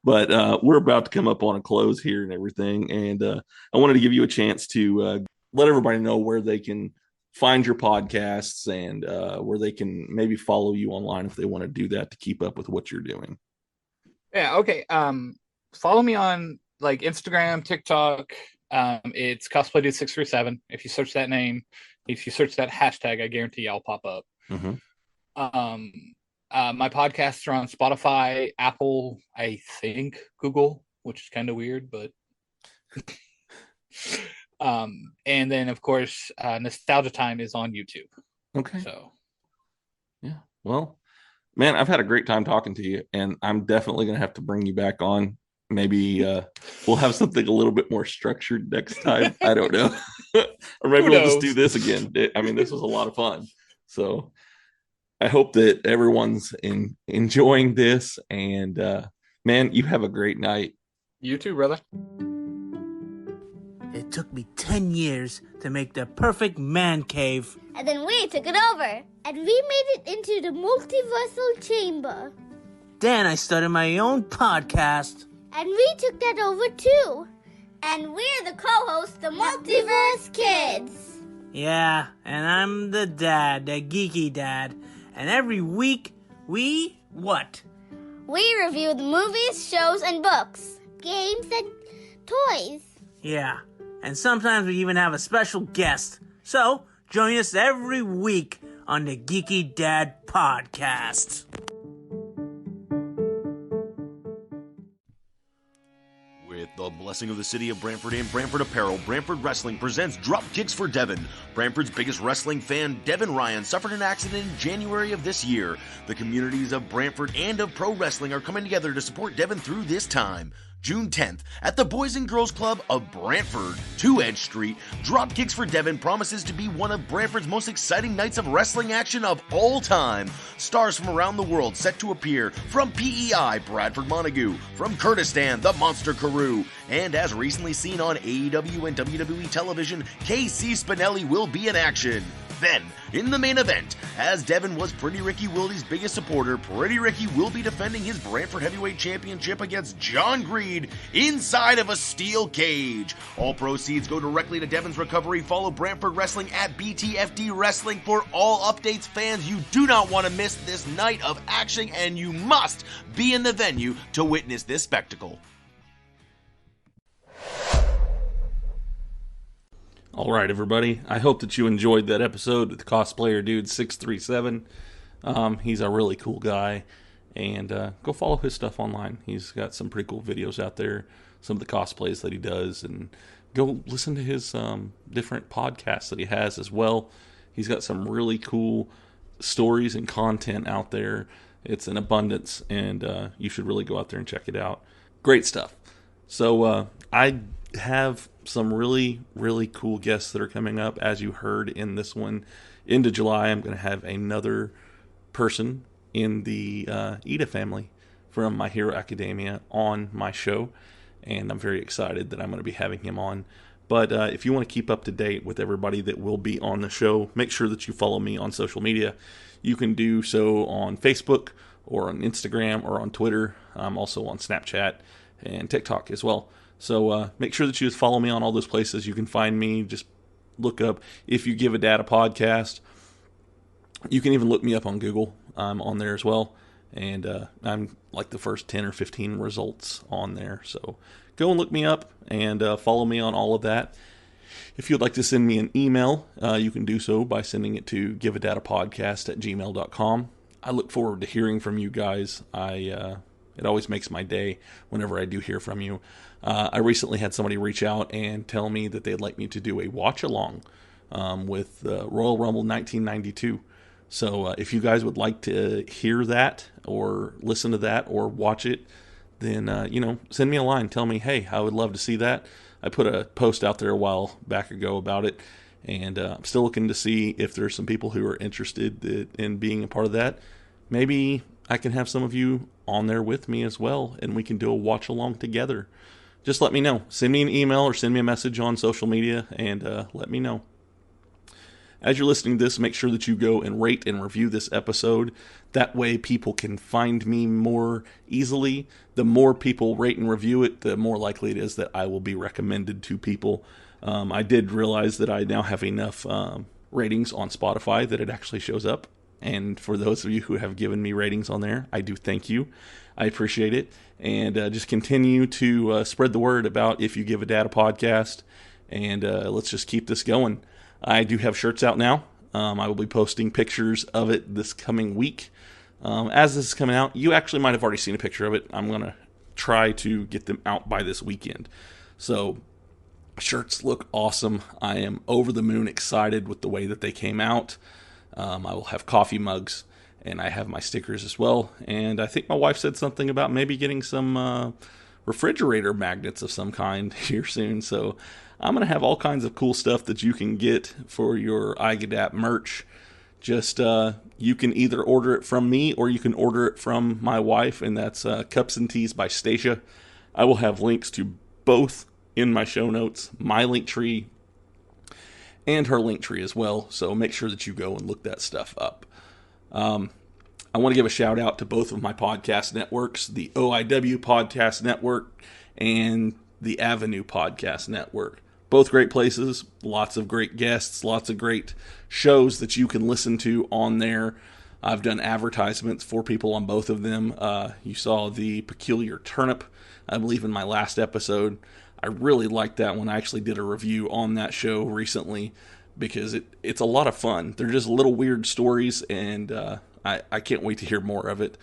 [SPEAKER 2] But we're about to come up on a close here and everything. And I wanted to give you a chance to let everybody know where they can find your podcasts and where they can maybe follow you online if they want to do that to keep up with what you're doing.
[SPEAKER 11] Yeah. Okay. Follow me on like Instagram, TikTok. It's Cosplaydude637. If you search that name, if you search that hashtag, I guarantee I'll pop up.
[SPEAKER 2] Mm-hmm.
[SPEAKER 11] My podcasts are on Spotify, Apple, I think Google, which is kind of weird, but and then of course Nostalgia Time is on YouTube.
[SPEAKER 2] Okay.
[SPEAKER 11] So
[SPEAKER 2] yeah. Well, man, I've had a great time talking to you, and I'm definitely gonna have to bring you back on. Maybe we'll have something a little bit more structured next time. I don't know. Or maybe we'll just do this again. I mean, this was a lot of fun. So I hope that everyone's enjoying this. And man, you have a great night.
[SPEAKER 11] You too, brother.
[SPEAKER 1] It took me 10 years to make the perfect man cave.
[SPEAKER 3] And then we took it over. And we made it into the multiversal chamber.
[SPEAKER 1] Then I started my own podcast.
[SPEAKER 3] And we took that over too. And we're the co-hosts, the Multiverse Kids.
[SPEAKER 1] Yeah, and I'm the dad, the geeky dad. And every week, we what?
[SPEAKER 3] We review the movies, shows, and books, games, and toys.
[SPEAKER 1] Yeah, and sometimes we even have a special guest. So, join us every week on the Geeky Dad Podcast.
[SPEAKER 12] With the blessing of the city of Brantford and Brantford Apparel, Brantford Wrestling presents Drop Kicks for Devin. Brantford's biggest wrestling fan, Devin Ryan, suffered an accident in January of this year. The communities of Brantford and of pro wrestling are coming together to support Devin through this time. June 10th, at the Boys and Girls Club of Brantford, 2 Edge Street, Drop Kicks for Devin promises to be one of Brantford's most exciting nights of wrestling action of all time. Stars from around the world set to appear from PEI, Bradford Montague, from Kurdistan, the Monster Karoo, and as recently seen on AEW and WWE television, KC Spinelli will be in action. Then, in the main event, as Devin was Pretty Ricky Wilde's biggest supporter, Pretty Ricky will be defending his Brantford Heavyweight Championship against John Greed inside of a steel cage. All proceeds go directly to Devin's recovery. Follow Brantford Wrestling at BTFD Wrestling for all updates. Fans, you do not want to miss this night of action, and you must be in the venue to witness this spectacle.
[SPEAKER 2] All right, everybody. I hope that you enjoyed that episode with Cosplayer Dude 637. He's a really cool guy, And go follow his stuff online. He's got some pretty cool videos out there, some of the cosplays that he does, and go listen to his different podcasts that he has as well. He's got some really cool stories and content out there. It's in abundance, and you should really go out there and check it out. Great stuff. So I have some really, really cool guests that are coming up. As you heard in this one, into July, I'm going to have another person in the Ida family from My Hero Academia on my show, and I'm very excited that I'm going to be having him on. But if you want to keep up to date with everybody that will be on the show, make sure that you follow me on social media. You can do so on Facebook or on Instagram or on Twitter. I'm also on Snapchat and TikTok as well. So make sure that you just follow me on all those places. You can find me. Just look up If You Give a Dad a Podcast. You can even look me up on Google. I'm on there as well. And I'm like the first 10 or 15 results on there. So go and look me up and follow me on all of that. If you'd like to send me an email, you can do so by sending it to giveadadapodcast@gmail.com. I look forward to hearing from you guys. It always makes my day whenever I do hear from you. I recently had somebody reach out and tell me that they'd like me to do a watch-along with Royal Rumble 1992. So if you guys would like to hear that or listen to that or watch it, then, send me a line. Tell me, hey, I would love to see that. I put a post out there a while back ago about it, and I'm still looking to see if there's some people who are interested in being a part of that. Maybe I can have some of you on there with me as well, and we can do a watch-along together. Just let me know. Send me an email or send me a message on social media, and let me know. As you're listening to this, make sure that you go and rate and review this episode. That way people can find me more easily. The more people rate and review it, the more likely it is that I will be recommended to people. I did realize that I now have enough ratings on Spotify that it actually shows up. And for those of you who have given me ratings on there, I do thank you. I appreciate it. And just continue to spread the word about If You Give a Dad a Podcast. And let's just keep this going. I do have shirts out now. I will be posting pictures of it this coming week. As this is coming out, you actually might have already seen a picture of it. I'm going to try to get them out by this weekend. So, shirts look awesome. I am over the moon excited with the way that they came out. I will have coffee mugs, and I have my stickers as well. And I think my wife said something about maybe getting some refrigerator magnets of some kind here soon. So I'm going to have all kinds of cool stuff that you can get for your iGadap merch. Just, you can either order it from me or you can order it from my wife, and that's Cups and Teas by Stasha. I will have links to both in my show notes, my Linktree and her Linktree as well. So make sure that you go and look that stuff up. I want to give a shout out to both of my podcast networks, the OIW Podcast Network and the Avenue Podcast Network. Both great places, lots of great guests, lots of great shows that you can listen to on there. I've done advertisements for people on both of them. You saw the Peculiar Turnip, I believe, in my last episode. I really liked that one. I actually did a review on that show recently because it's a lot of fun. They're just little weird stories, and I can't wait to hear more of it.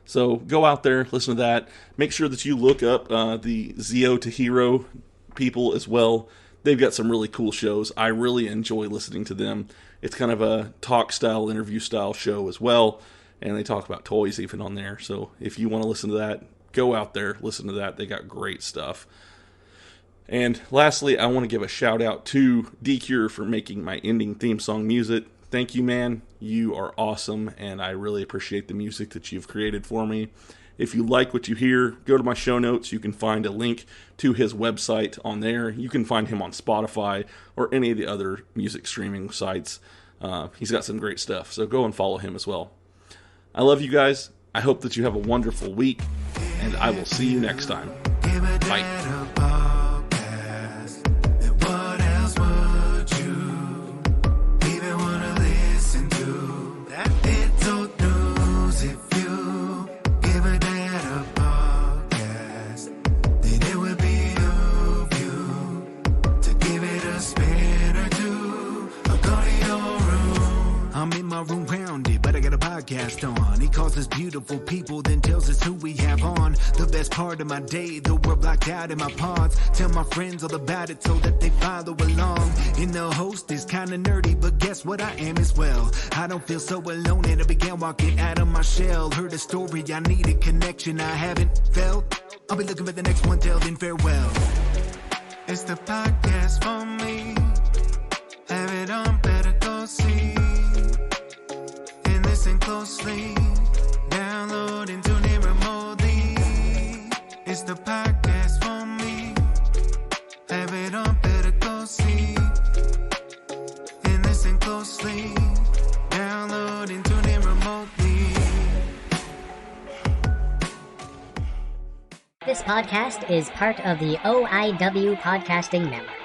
[SPEAKER 2] So go out there, listen to that. Make sure that you look up the Zio to Hero people as well. They've got some really cool shows. I really enjoy listening to them. It's kind of a talk-style, interview-style show as well, and they talk about toys even on there. So if you want to listen to that, go out there, listen to that. They got great stuff. And lastly, I want to give a shout-out to D-Cure for making my ending theme song music. Thank you, man. You are awesome, and I really appreciate the music that you've created for me. If you like what you hear, go to my show notes. You can find a link to his website on there. You can find him on Spotify or any of the other music streaming sites. He's got some great stuff, so go and follow him as well. I love you guys. I hope that you have a wonderful week, and I will see you next time. Bye.
[SPEAKER 13] I'm in my room rounded, but I got a podcast on. He calls this beautiful. beautiful people, then tells us who we have on. The best part of my day, the world blocked out in my pods. Tell my friends all about it so that they follow along. And the host is kinda nerdy, but guess what, I am as well. I don't feel so alone and I began walking out of my shell. Heard a story, I need a connection I haven't felt. I'll be looking for the next one, till then farewell. It's the podcast for me. Have it on, better go see. And listen closely. Download and tune in remotely. It's the podcast for me. Have it on, better go see. And listen closely. Download and tune in remotely.
[SPEAKER 14] This podcast is part of the OIW Podcasting Network.